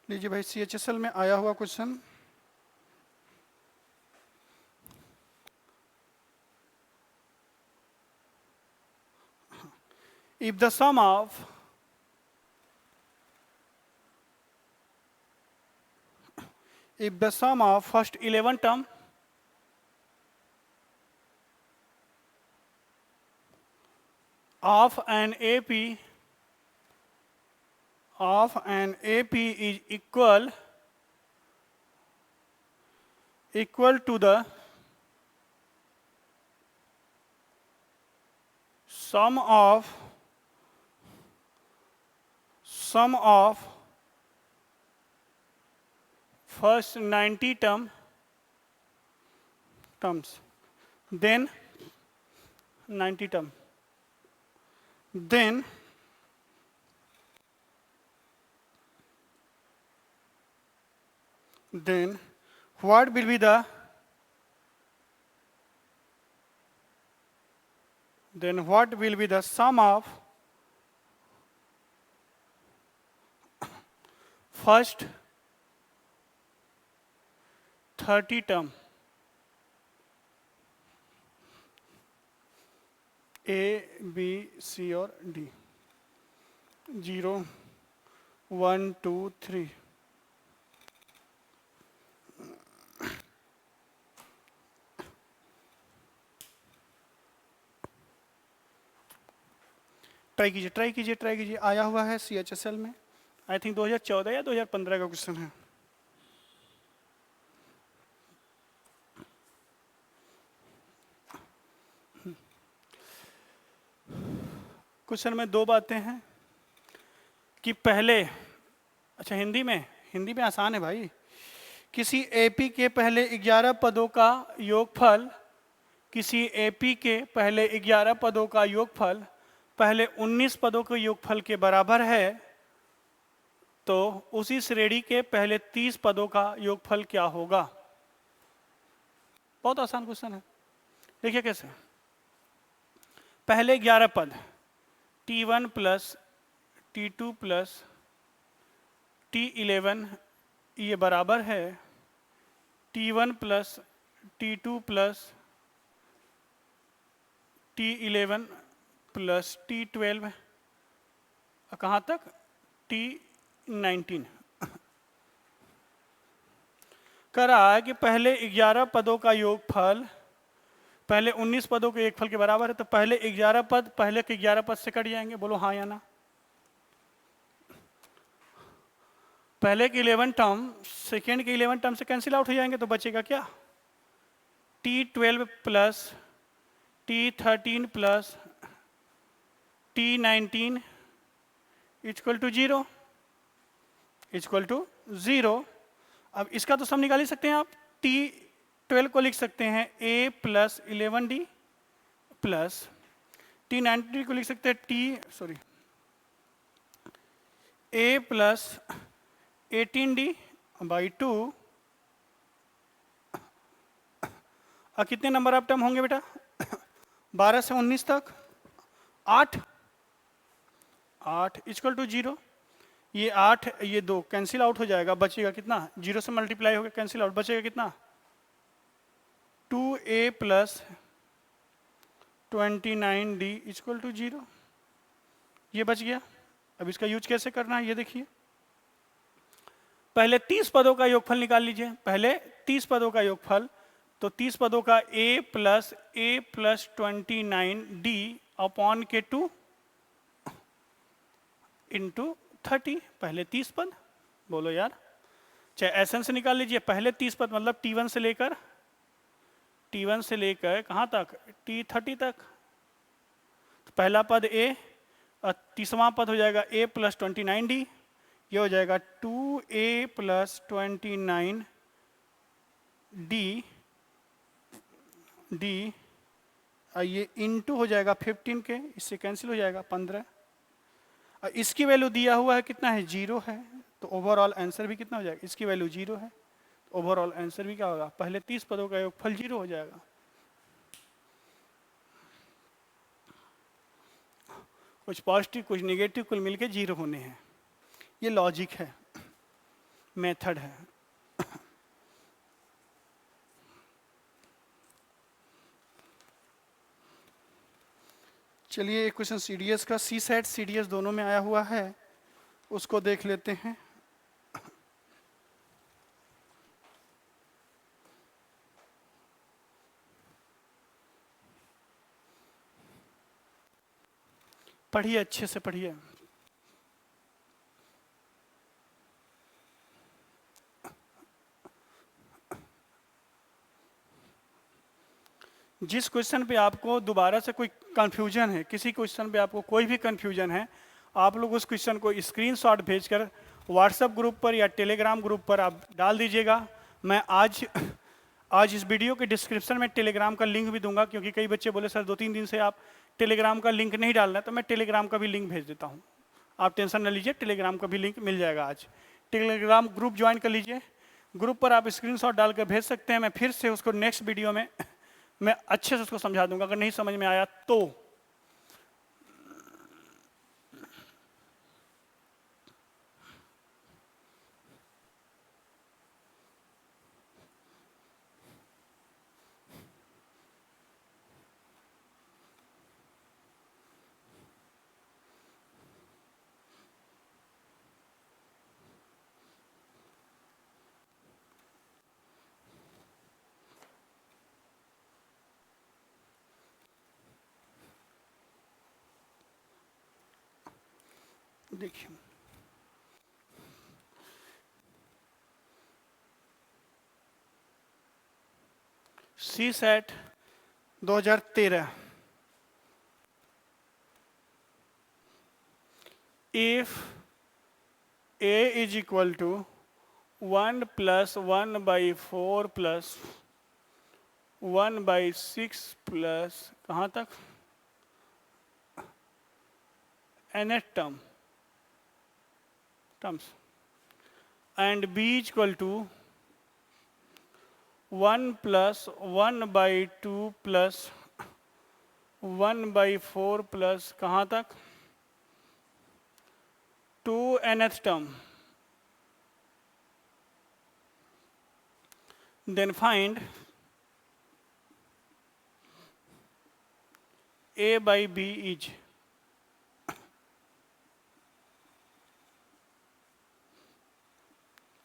लीजिए भाई, CHSL में आया हुआ question. If the sum of first 11 term of an AP is equal to the sum of first 90 terms, then 90 term, then what will be the then what will be the sum of first 30 term A, B, C और D? 0, 1, 2, 3. Try कीजिए, आया हुआ है CHSL में, I think 2014 या 2015 का question है। Question में दो बातें हैं कि पहले, अच्छा हिंदी में आसान है भाई, किसी एपी के पहले 11 पदों का योगफल किसी एपी के पहले 11 पदों का योगफल पहले 19 पदों के योगफल के बराबर है, तो उसी श्रेणी के पहले 30 पदों का योगफल क्या होगा? बहुत आसान क्वेश्चन है। देखिए कैसे, पहले 11 पद T1 plus T2 plus T11 ये बराबर है T1 plus T2 plus T11 plus T12 कहाँ तक? T19। कह रहा है कि पहले 11 पदों का योगफल पहले 19 पदों के योगफल के बराबर है, तो पहले 11 पद पहले के 11 पद से कट जाएंगे। बोलो हाँ या ना। पहले के 11 टर्म सेकेंड के 11 टर्म से कैंसिल आउट हो जाएंगे, तो बचेगा क्या? T12 plus T13 plus T19 equal to 0। अब इसका तो सम निकाल ही सकते हैं आप। T12 को लिख सकते हैं A plus 11D plus T19 को लिख सकते हैं A प्लस 18D बाई 2। अब कितने नंबर ऑफ टर्म होंगे बेटा? 12 से 19 तक 8 इक्वल टू 0। ये 8 ये 2 कैंसिल आउट हो जाएगा, बचेगा कितना? 0 से मल्टीप्लाई होगा, कैंसिल आउट, बचेगा कितना? 2A plus 29D equal to 0। ये बच गया। अब इसका यूज कैसे करना है ये देखिए। पहले 30 पदों का योगफल निकाल लीजिए। पहले 30 पदों का योगफल, तो 30 पदों का A प्लस 29D अपॉन के 2 इंटू 30। पहले 30 पद, बोलो यार, चाहे एसन से निकाल लीजिए। पहले 30 पद मतलब T1 से लेकर कहाँ तक? T30 तक। तो पहला पद A और 30वां पद हो जाएगा A प्लस 29D। ये हो जाएगा 2A प्लस 29D और ये इंटू हो जाएगा 15 के, इससे कैंसिल हो जाएगा 15। और इसकी वैल्यू दिया हुआ है कितना है? 0 है। तो ओवरऑल आंसर भी कितना हो जाएगा? इसकी वैल्यू 0 है, तो ओवरऑल आंसर भी क्या होगा? पहले 30 पदों का योगफल 0 हो जाएगा। कुछ पॉजिटिव कुछ नेगेटिव कुल मिलके 0 होने हैं। ये लॉजिक है, मेथड है। चलिए एक क्वेश्चन CDS का, CSAT CDS दोनों में आया हुआ है, उसको देख लेते हैं। पढ़िए, अच्छे से पढ़िए। जिस क्वेश्चन पे आपको दोबारा से कोई कंफ्यूजन है, किसी क्वेश्चन पे आपको कोई भी कंफ्यूजन है, आप लोग उस क्वेश्चन को स्क्रीनशॉट भेजकर व्हाट्सएप ग्रुप पर या टेलीग्राम ग्रुप पर आप डाल दीजिएगा। मैं आज इस वीडियो के डिस्क्रिप्शन में टेलीग्राम का लिंक भी दूंगा, क्योंकि कई बच्चे बोले सर 2-3 दिन से आप टेलीग्राम का लिंक नहीं डाल रहे, तो मैं टेलीग्राम का भी लिंक भेज देता हूँ। आप टेंशन न लीजिए, टेलीग्राम का भी लिंक मिल जाएगा। आज टेलीग्राम ग्रुप ज्वाइन कर लीजिए। ग्रुप पर आप स्क्रीनशॉट डालकर भेज सकते हैं। मैं फिर से उसको नेक्स्ट वीडियो में मैं अच्छे से उसको समझा दूंगा। अगर नहीं समझ में आया तो देखिए सी set 2013, if a is equal to 1 plus 1 by 4 plus 1 by 6 plus कहाँ तक nth terms and b is equal to 1 plus 1 by 2 plus 1 by 4 plus कहाँ तक 2 nth term, then find a by b is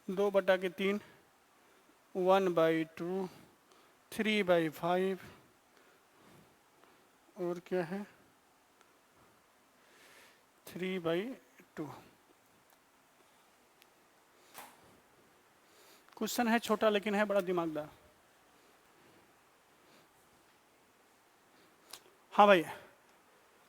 2/3, 1/2, 3/5 और क्या है 3/2। Question है छोटा लेकिन है बड़ा दिमागदार। हाँ भाई,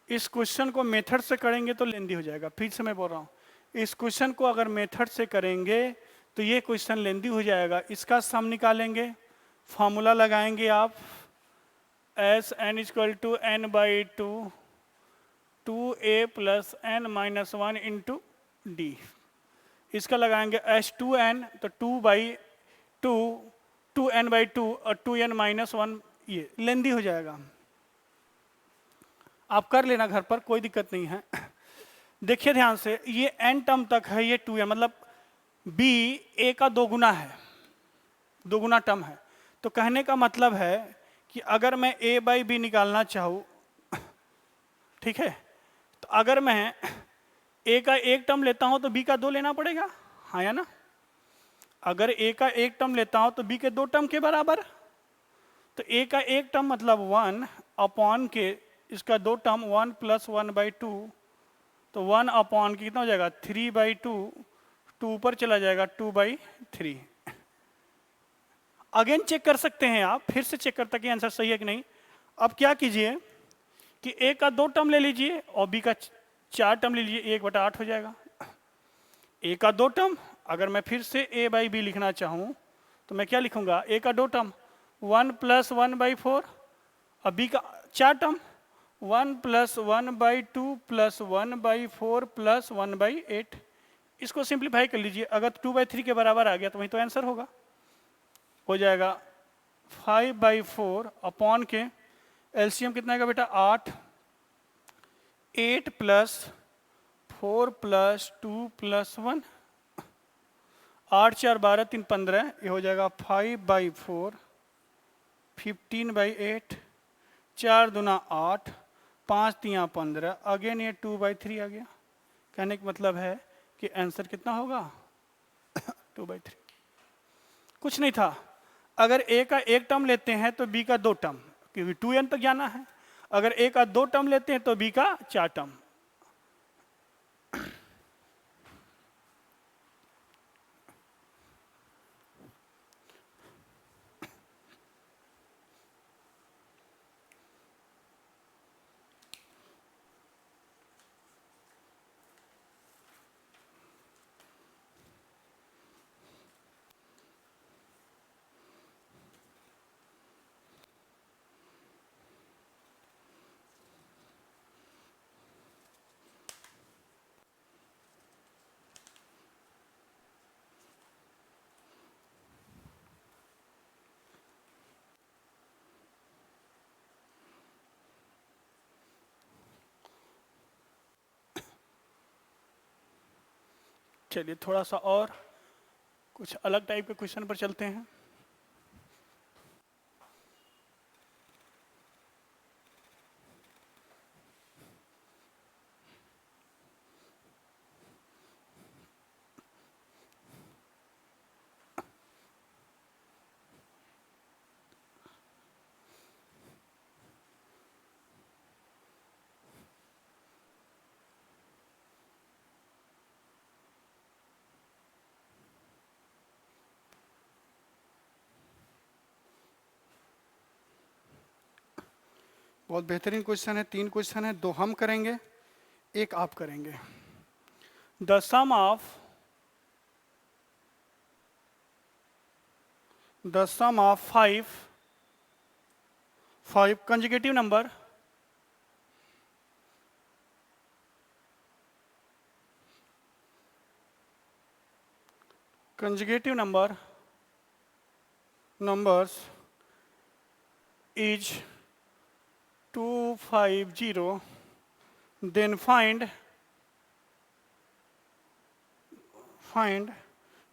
इस क्वेश्चन को मेथड से करेंगे तो लेंदी हो जाएगा। फिर से मैं बोल रहा हूँ, इस क्वेश्चन को अगर मेथड से करेंगे तो ये क्वेश्चन लेंदी हो जाएगा। इसका सम निकालेंगे, फॉर्मूला लगाएंगे आप S N equal to N by two 2a plus N minus 1 into D. इसका लगाएंगे h2n तो 2/2 2n/2 और 2n माइनस 1, ये लेंदी हो जाएगा। आप कर लेना घर पर, कोई दिक्कत नहीं है। देखिए ध्यान से, ये n टर्म तक है, ये 2n मतलब b a का दोगुना है, दोगुना टर्म है। तो कहने का मतलब है कि अगर मैं a बाई बी निकालना चाहूँ, ठीक है, तो अगर मैं a का एक टर्म लेता हूं तो b का 2 लेना पड़ेगा, हाँ या ना। अगर a का एक टर्म लेता हूं तो b के 2 टर्म के बराबर। तो a का एक टर्म मतलब 1 अपॉन के इसका 2 टर्म 1 प्लस 1/2, तो 1 अपॉन कितना हो जाएगा 3/2, 2 ऊपर चला जाएगा 2/3। अगेन चेक कर सकते हैं आप, फिर से चेक करता कि आंसर सही है कि नहीं। अब क्या कीजिए कि a का 2 टर्म ले लीजिए और b का 4 टर्म ले लीजिए, 1/8 हो जाएगा। a का 2 टर्म, अगर मैं फिर से a बाई बी लिखना चाहूँ तो मैं क्या लिखूंगा, a का 2 टर्म 1 प्लस 1/4 और b का 4 टर्म 1 प्लस 1/2 प्लस 1/4 प्लस 1/8। इसको सिंप्लीफाई कर लीजिए, अगर 2/3 के बराबर आ गया तो वही तो आंसर होगा, हो जाएगा 5/4 अपॉन के एलसीएम कितना आएगा बेटा 8, 8 प्लस 4 प्लस 2 प्लस 1, 8 4 12 3 15, ये हो जाएगा 5/4, 15/8, 4 दूना 8, 5 3 15, अगेन ये 2/3 आ गया। कहने का मतलब है कि आंसर कितना होगा 2/3। कुछ नहीं था, अगर a का एक टर्म लेते हैं तो b का 2 टर्म, क्योंकि 2n तक जाना है। अगर a का 2 टर्म लेते हैं तो b का 4 टर्म। चलिए थोड़ा सा और कुछ अलग टाइप के क्वेश्चन पर चलते हैं। बहुत बेहतरीन क्वेश्चन है। 3 क्वेश्चन है, 2 हम करेंगे, 1 आप करेंगे। The sum of 5 consecutive number numbers is 250, then find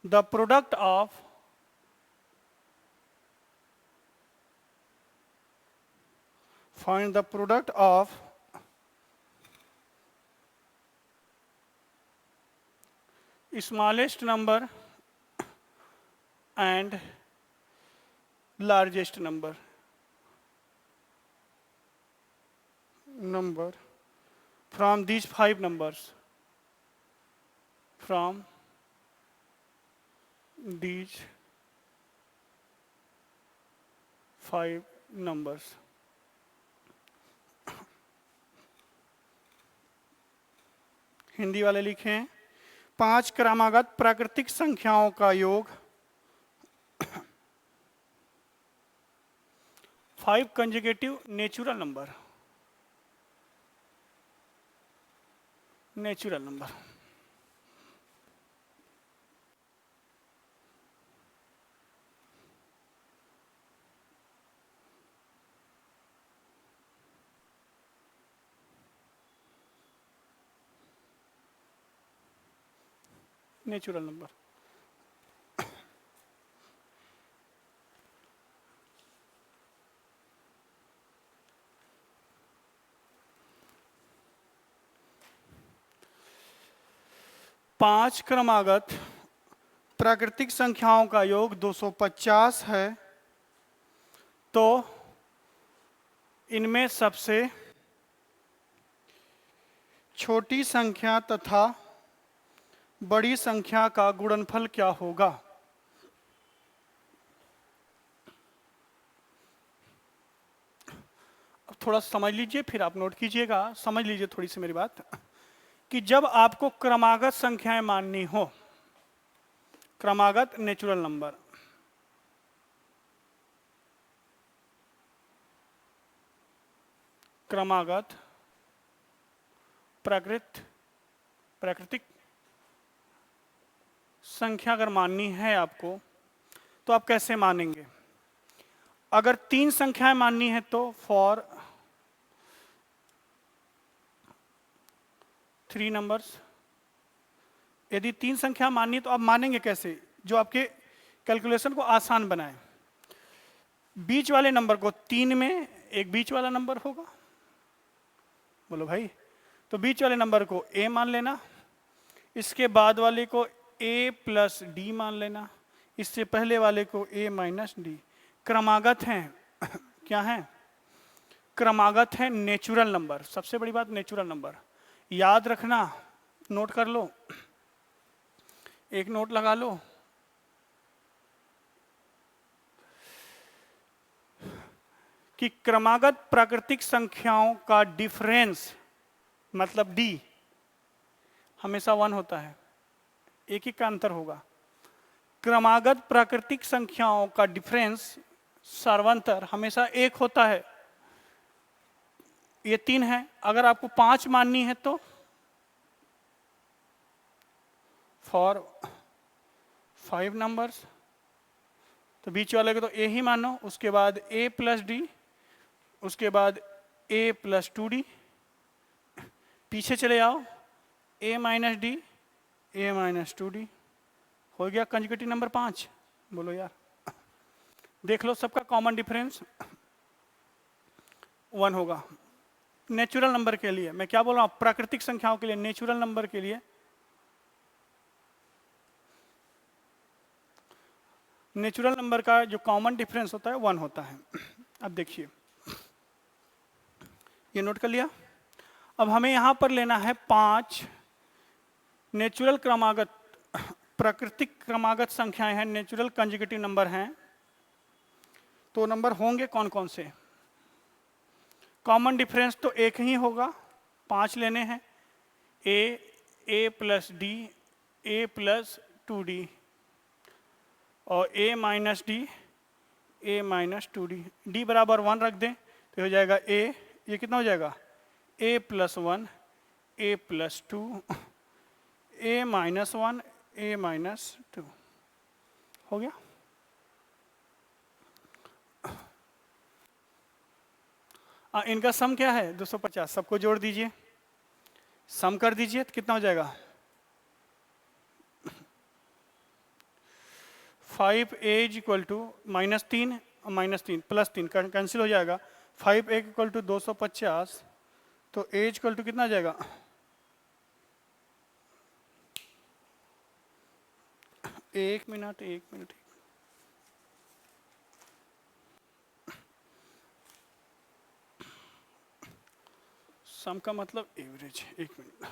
the product of smallest number and largest number from these 5 numbers. From these 5 numbers. Hindi वाले लिखें 5 क्रमागत प्राकृतिक संख्याओं का योग 5 conjugative natural number natural number natural number 5 क्रमागत प्राकृतिक संख्याओं का योग 250 है, तो इनमें सबसे छोटी संख्या तथा बड़ी संख्या का गुणनफल क्या होगा? अब थोड़ा समझ लीजिए, फिर आप नोट कीजिएगा। समझ लीजिए थोड़ी सी मेरी बात, कि जब आपको क्रमागत संख्याएं माननी हो, क्रमागत नेचुरल नंबर, क्रमागत प्राकृतिक संख्या अगर माननी है आपको, तो आप कैसे मानेंगे? अगर 3 संख्याएं माननी है तो फॉर 3 नंबर्स। यदि 3 संख्या माननी है तो आप मानेंगे कैसे, जो आपके कैलकुलेशन को आसान बनाए? बीच वाले नंबर को 3 में एक बीच वाला नंबर होगा, बोलो भाई, तो बीच वाले नंबर को a मान लेना, इसके बाद वाले को a प्लस डी मान लेना, इससे पहले वाले को a माइनस डी। क्रमागत हैं क्या हैं? क्रमागत है नेचुरल नंबर। सबसे बड़ी बात नेचुरल नंबर याद रखना, नोट कर लो, एक नोट लगा लो। कि क्रमागत प्राकृतिक संख्याओं का डिफरेंस मतलब d हमेशा 1 होता है, एक ही का अंतर होगा। क्रमागत प्राकृतिक संख्याओं का डिफरेंस सर्वांतर हमेशा 1 होता है। ये 3 है, अगर आपको 5 माननी है तो फॉर 5 नंबर्स, तो बीच वाले को तो a ही मानो, उसके बाद a प्लस डी, उसके बाद a प्लस 2d, पीछे चले आओ a minus D, a minus 2d, हो गया कंजुगेटिव नंबर 5। बोलो यार, देख लो सबका कॉमन डिफरेंस 1 होगा। नेचुरल नंबर के लिए मैं क्या बोल रहा हूं? प्राकृतिक संख्याओं के लिए, नेचुरल नंबर के लिए नेचुरल नंबर का जो कॉमन डिफरेंस होता है 1 होता है। अब देखिए, ये नोट कर लिया। अब हमें यहां पर लेना है 5 नेचुरल क्रमागत प्राकृतिक क्रमागत संख्याएं हैं, नेचुरल कंजुगेटिव नंबर हैं। तो नंबर होंगे कौन कौन से? कॉमन डिफरेंस तो एक ही होगा, 5 लेने हैं, ए प्लस डी, ए प्लस 2d और ए माइनस डी, ए माइनस 2d। डी बराबर 1 रख दें तो हो जाएगा ए, ये कितना हो जाएगा, ए प्लस 1, ए प्लस 2, ए माइनस 1, ए माइनस 2 हो गया। इनका सम क्या है 250, सबको जोड़ दीजिए, सम कर दीजिए तो कितना हो जाएगा 5a इक्वल टू -3 -3 +3 कैंसिल हो जाएगा, 5a इक्वल टू 250, तो a इक्वल टू कितना आ जाएगा, एक मिनट सम का मतलब एवरेज, एक मिनट,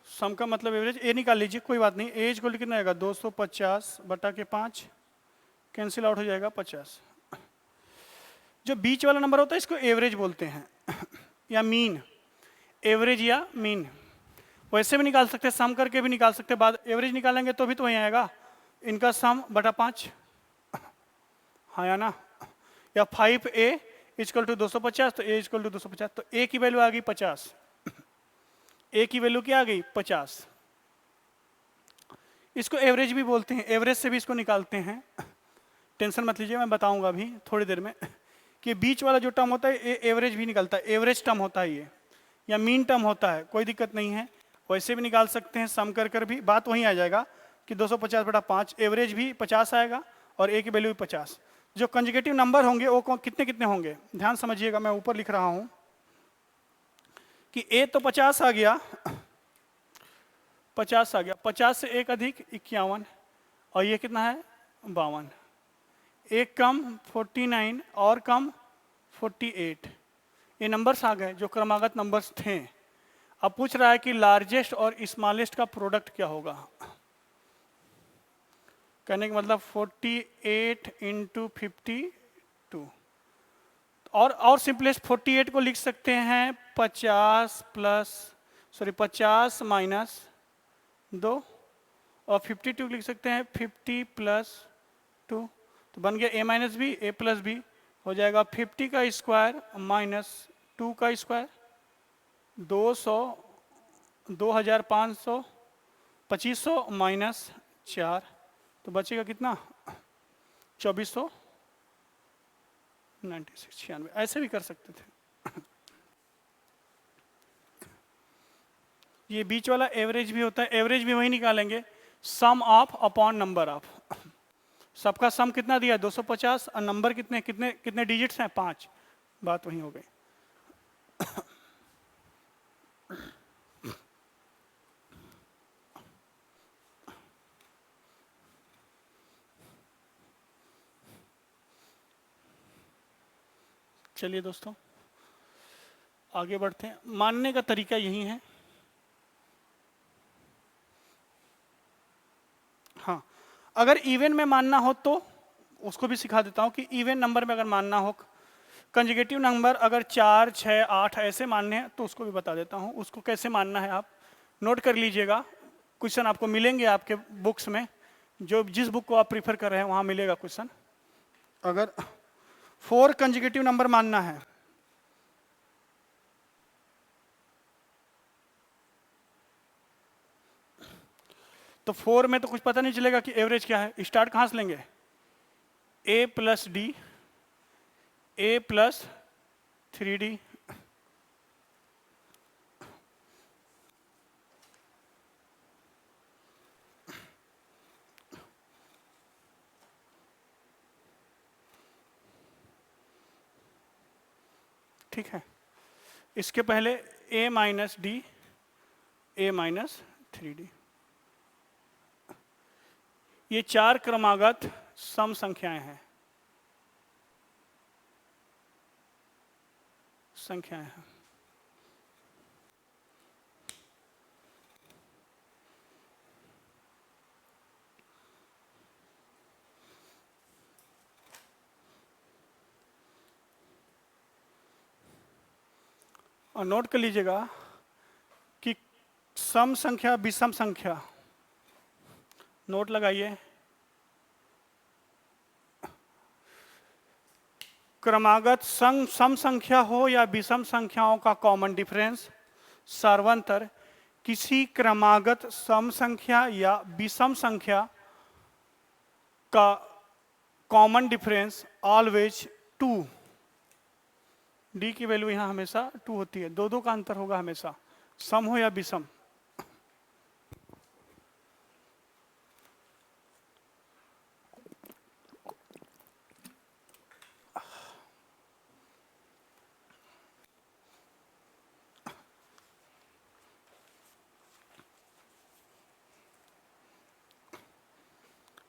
सम का मतलब एवरेज, ए निकाल लीजिए, कोई बात नहीं, ए इक्वल टू कितना आएगा 250 बटा के 5, कैंसिल आउट हो जाएगा 50। जो बीच वाला नंबर होता है इसको एवरेज बोलते हैं या मीन, एवरेज या मीन, वैसे भी निकाल सकते हैं, सम करके भी निकाल सकते हैं, बाद एवरेज निकालेंगे तो भी तो वही आएगा, इनका सम बटा 5, हाँ या ना, या 5a इक्वल टू 250, तो a इक्वल टू 250, तो a की वैल्यू आ गई 50, a की वैल्यू क्या आ गई 50। इसको एवरेज भी बोलते हैं, एवरेज से भी इसको निकालते हैं, टेंशन मत लीजिए, मैं बताऊंगा अभी थोड़ी देर में कि बीच वाला जो टर्म होता है एवरेज भी निकलता है, एवरेज टर्म होता है ये, या मीन टर्म होता है, कोई दिक्कत नहीं है, वैसे भी निकाल सकते हैं, सम कर भी बात वहीं आ जाएगा कि 250 बटा 5, एवरेज भी 50 आएगा और ए की वैल्यू भी 50। जो कंजुगेटिव नंबर होंगे वो कितने कितने होंगे, ध्यान समझिएगा, मैं ऊपर लिख रहा हूं कि ए तो 50 आ गया, 50 आ गया, 50 से एक अधिक 51 और ये कितना है 52, एक कम 49 और कम 48, ये नंबर्स आ गए जो क्रमागत नंबर्स थे। अब पूछ रहा है कि लार्जेस्ट और स्मॉलेस्ट का प्रोडक्ट क्या होगा, कहने का मतलब 48 इंटू 52, और सिंपलेस्ट 48 को लिख सकते हैं 50 माइनस 2 और 52 लिख सकते हैं 50 प्लस 2, तो बन गया a minus B, a plus B हो जाएगा 50 का स्क्वायर माइनस 2 का स्क्वायर, 200, 2500, 2500 माइनस 4, तो बचेगा कितना 2496, ऐसे भी कर सकते थे। ये बीच वाला एवरेज भी होता है, एवरेज भी वही निकालेंगे, सम ऑफ अपॉन नंबर ऑफ, सबका सम कितना दिया 250 और नंबर कितने कितने कितने डिजिट्स हैं 5, बात वही हो गई। चलिए दोस्तों आगे बढ़ते हैं, मानने का तरीका यही है। हाँ, अगर इवन में मानना हो तो उसको भी सिखा देता हूं कि इवन नंबर में अगर मानना हो, कंजुगेटिव नंबर अगर 4, 6, 8 ऐसे मानने हैं तो उसको भी बता देता हूं, उसको कैसे मानना है आप नोट कर लीजिएगा, क्वेश्चन आपको मिलेंगे आपके बुक्स में, जो जिस बुक को आप प्रीफर कर रहे हैं वहां मिलेगा क्वेश्चन। अगर 4 कंजुगेटिव नंबर मानना है तो 4 में तो कुछ पता नहीं चलेगा कि एवरेज क्या है, स्टार्ट कहां से लेंगे, a plus D, a plus 3d, ठीक है, इसके पहले a minus D, a minus 3d, ये 4 क्रमागत सम संख्याएं हैं, और नोट कर लीजिएगा कि सम संख्या विषम संख्या, नोट लगाइए, क्रमागत सम संख्या हो या विषम संख्याओं का कॉमन डिफरेंस, सर्वंतर किसी क्रमागत सम संख्या या विषम संख्या का कॉमन डिफरेंस ऑलवेज 2। डी की वैल्यू यहां हमेशा 2 होती है, दो का अंतर होगा हमेशा, सम हो या विषम।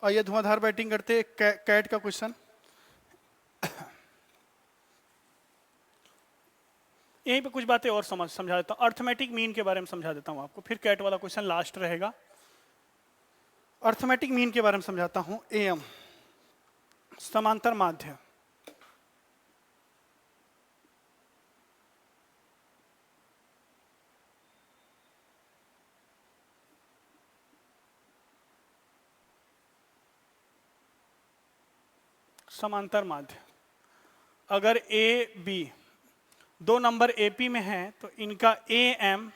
आइए धुआंधार बैटिंग करते, कैट का क्वेश्चन। यहीं पे कुछ बातें और समझा देता हूँ, अर्थमेटिक मीन के बारे में समझा देता हूँ आपको, फिर कैट वाला क्वेश्चन लास्ट रहेगा। अर्थमेटिक मीन के बारे में समझाता हूँ। एम समांतर माध्य, समांतर माध्य, अगर ए बी दो नंबर एपी में हैं तो इनका A M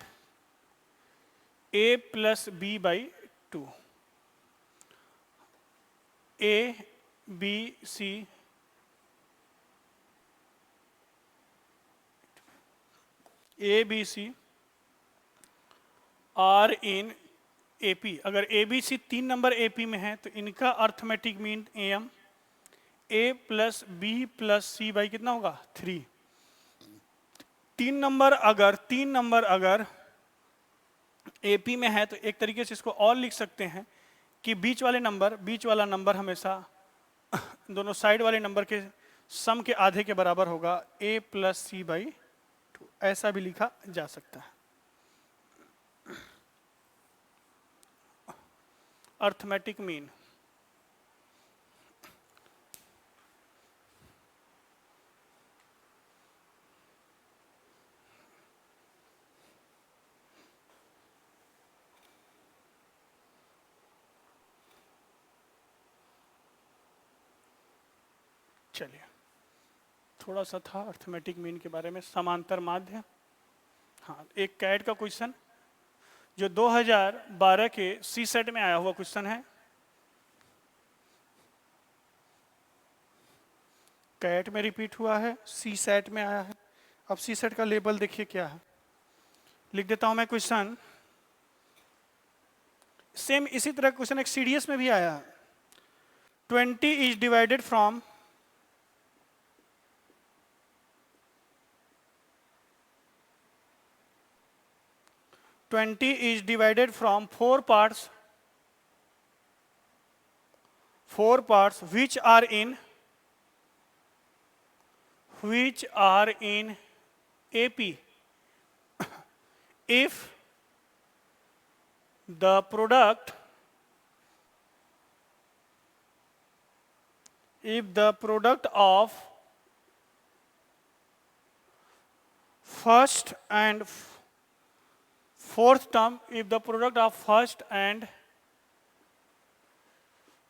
a plus b by 2, a b c a b c are in AP, अगर a b c 3 number AP में है तो इनका arithmetic mean m a plus b plus c by कितना होगा 3। 3 नंबर अगर एपी में है तो एक तरीके से इसको और लिख सकते हैं कि बीच वाला नंबर हमेशा दोनों साइड वाले नंबर के सम के आधे के बराबर होगा, ए प्लस सी बाई 2, ऐसा भी लिखा जा सकता है। अर्थमेटिक मीन, चलिए थोड़ा सा था अर्थमेटिक मीन के बारे में। समांतर माध्य, हाँ एक कैट का क्वेश्चन जो 2012 के सी सेट में आया हुआ क्वेश्चन है। कैट में रिपीट हुआ है, सी सेट में आया है। अब सी सेट का लेबल देखिए क्या है, लिख देता हूं मैं क्वेश्चन। सेम इसी तरह क्वेश्चन एक सीडीएस में भी आया है। 20 is divided from 20 is divided from 4 parts which are in AP. If the product of first and fourth term, if the product of first and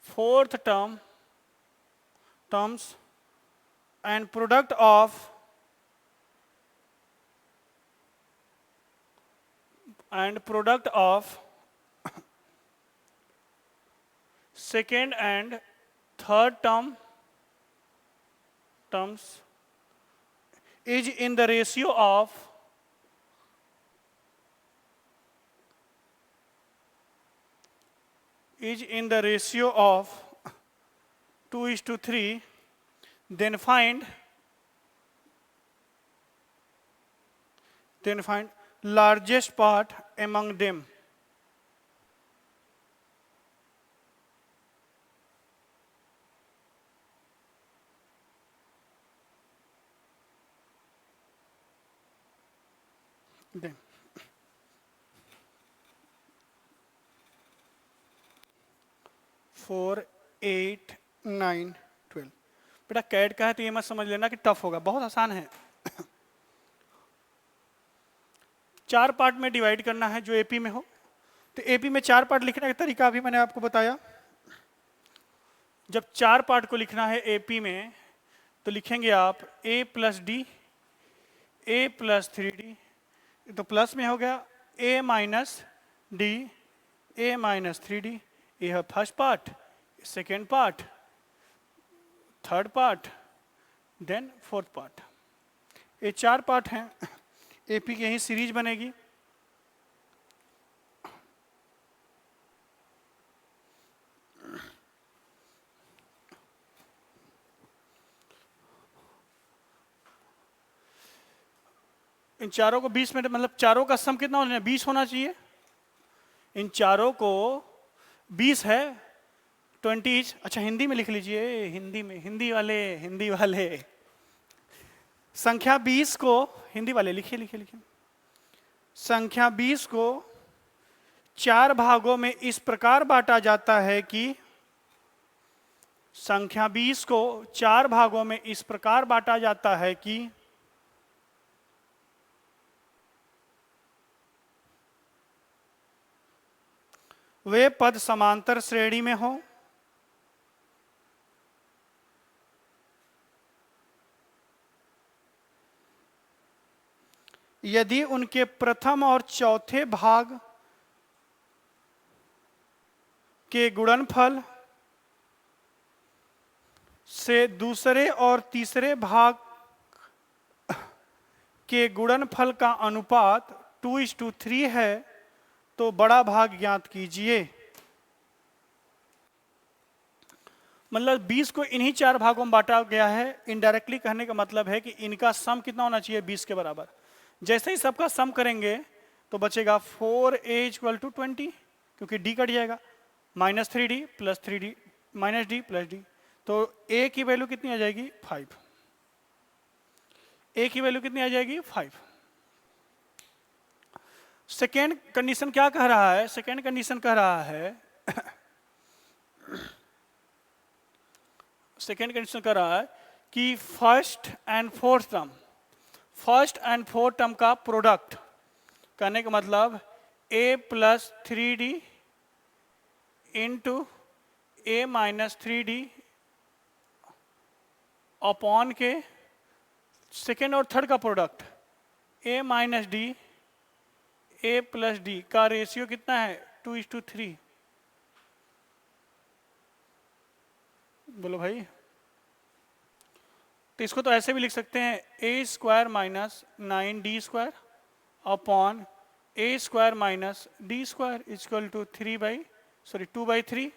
fourth terms and product of second and third terms is in the ratio of 2:3, then find largest part among them. Then 4, 8, 9, 12। बेटा cat का है तो ये मत समझ लेना कि tough होगा, बहुत आसान है। 4 पार्ट में डिवाइड करना है जो एपी में हो। तो एपी में 4 पार्ट लिखने का तरीका अभी मैंने आपको बताया। जब 4 पार्ट को लिखना है एपी में तो लिखेंगे आप a plus D, a plus 3d, तो प्लस में हो गया a minus D, a minus 3d। ये है first part, second part, third part, then fourth part. ये 4 पार्ट हैं, एपी की यही सीरीज बनेगी। इन चारों को 20 मिनट, मतलब चारों का सम कितना होना है? 20 होना चाहिए। इन चारों को 20 है, 20। अच्छा हिंदी में लिख लीजिए, हिंदी में, हिंदी वाले संख्या 20 को, हिंदी वाले लिखिए। संख्या 20 को 4 भागों में इस प्रकार बांटा जाता है कि, संख्या 20 को 4 भागों में इस प्रकार बांटा जाता है कि वे पद समांतर श्रेणी में हो, यदि उनके प्रथम और चौथे भाग के गुणनफल से दूसरे और तीसरे भाग के गुणनफल का अनुपात 2:3 है, तो बड़ा भाग ज्ञात कीजिए। मतलब 20 को इन्हीं 4 भागों में बांटा गया है। इनडायरेक्टली कहने का मतलब है कि इनका सम कितना होना चाहिए? 20 के बराबर। जैसे ही सबका सम करेंगे तो बचेगा 4a = 20, क्योंकि d कट जाएगा, -3d + 3d -d + d, तो a की वैल्यू कितनी आ जाएगी? 5। a की वैल्यू कितनी आ जाएगी? 5। सेकेंड कंडीशन क्या कह रहा है? सेकेंड कंडीशन कह रहा है सेकेंड कंडीशन कह रहा है कि फर्स्ट एंड फोर्थ टर्म का प्रोडक्ट, कहने का मतलब a + 3d into a - 3d upon के सेकेंड और थर्ड का product a - d a + d का रेशियो कितना है? 2:3। बोलो भाई। तो इसको तो ऐसे भी लिख सकते हैं a² - 9d² upon a² - d² = 2/3।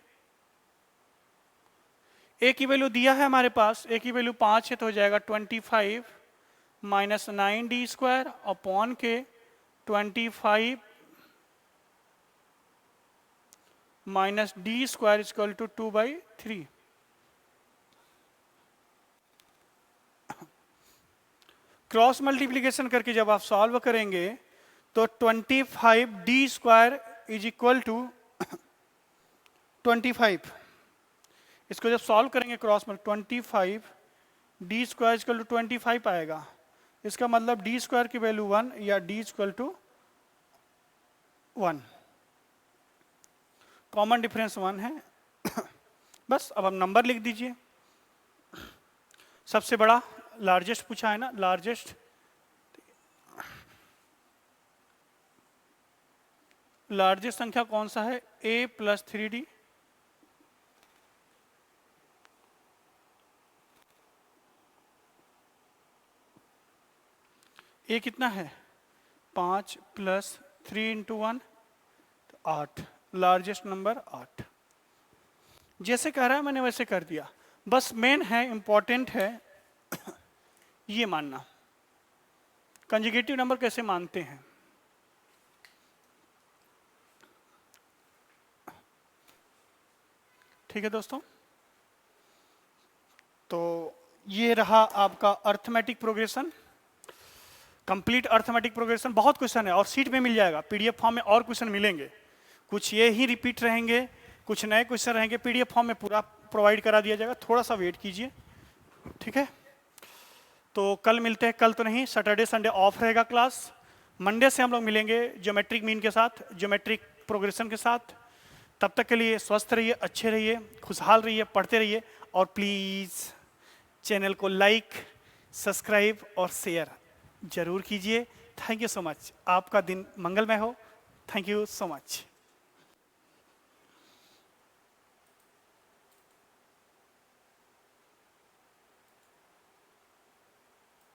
a की वैल्यू दिया है हमारे पास, a की वैल्यू 5 है, तो हो जाएगा 25 - 9d² अपॉन के 25 - d² = 2/3। क्रॉस मल्टीप्लिकेशन करके जब आप सॉल्व करेंगे तो 25d² = 25। इसको जब सॉल्व करेंगे क्रॉस में 25d² = 25 आएगा। इसका मतलब d² की वैल्यू 1 या d = 1। कॉमन डिफरेंस 1 है। बस अब हम नंबर लिख दीजिए। सबसे बड़ा लार्जेस्ट पूछा है ना, लार्जेस्ट संख्या कौन सा है? a + 3d a कितना है? 5 + 3 × 1 8। Largest number 8। जैसे कह रहा है मैंने वैसे कर दिया। बस मेन है, इंपॉर्टेंट है ये मानना, कंजुगेटिव नंबर कैसे मानते हैं। ठीक है दोस्तों, तो ये रहा आपका arithmetic progression, complete arithmetic progression. बहुत क्वेश्चन है और सीट में मिल जाएगा, पीडीएफ फॉर्म में और क्वेश्चन मिलेंगे। कुछ ये ही रिपीट रहेंगे, कुछ नए क्वेश्चन रहेंगे। पीडीएफ फॉर्म में पूरा प्रोवाइड करा दिया जाएगा, थोड़ा सा वेट कीजिए। ठीक है, तो कल मिलते हैं। कल तो नहीं, सैटरडे संडे ऑफ रहेगा क्लास। मंडे से हम लोग मिलेंगे ज्योमेट्रिक मीन के साथ, ज्योमेट्रिक प्रोग्रेशन के साथ। तब तक के लिए स्वस्थ रहिए, अच्छे रहिए, खुशहाल रहिए, पढ़ते रहिए, और प्लीज़ चैनल को लाइक, सब्सक्राइब और शेयर जरूर कीजिए। Thank you so much. आपका दिन मंगलमय हो। Thank you so much.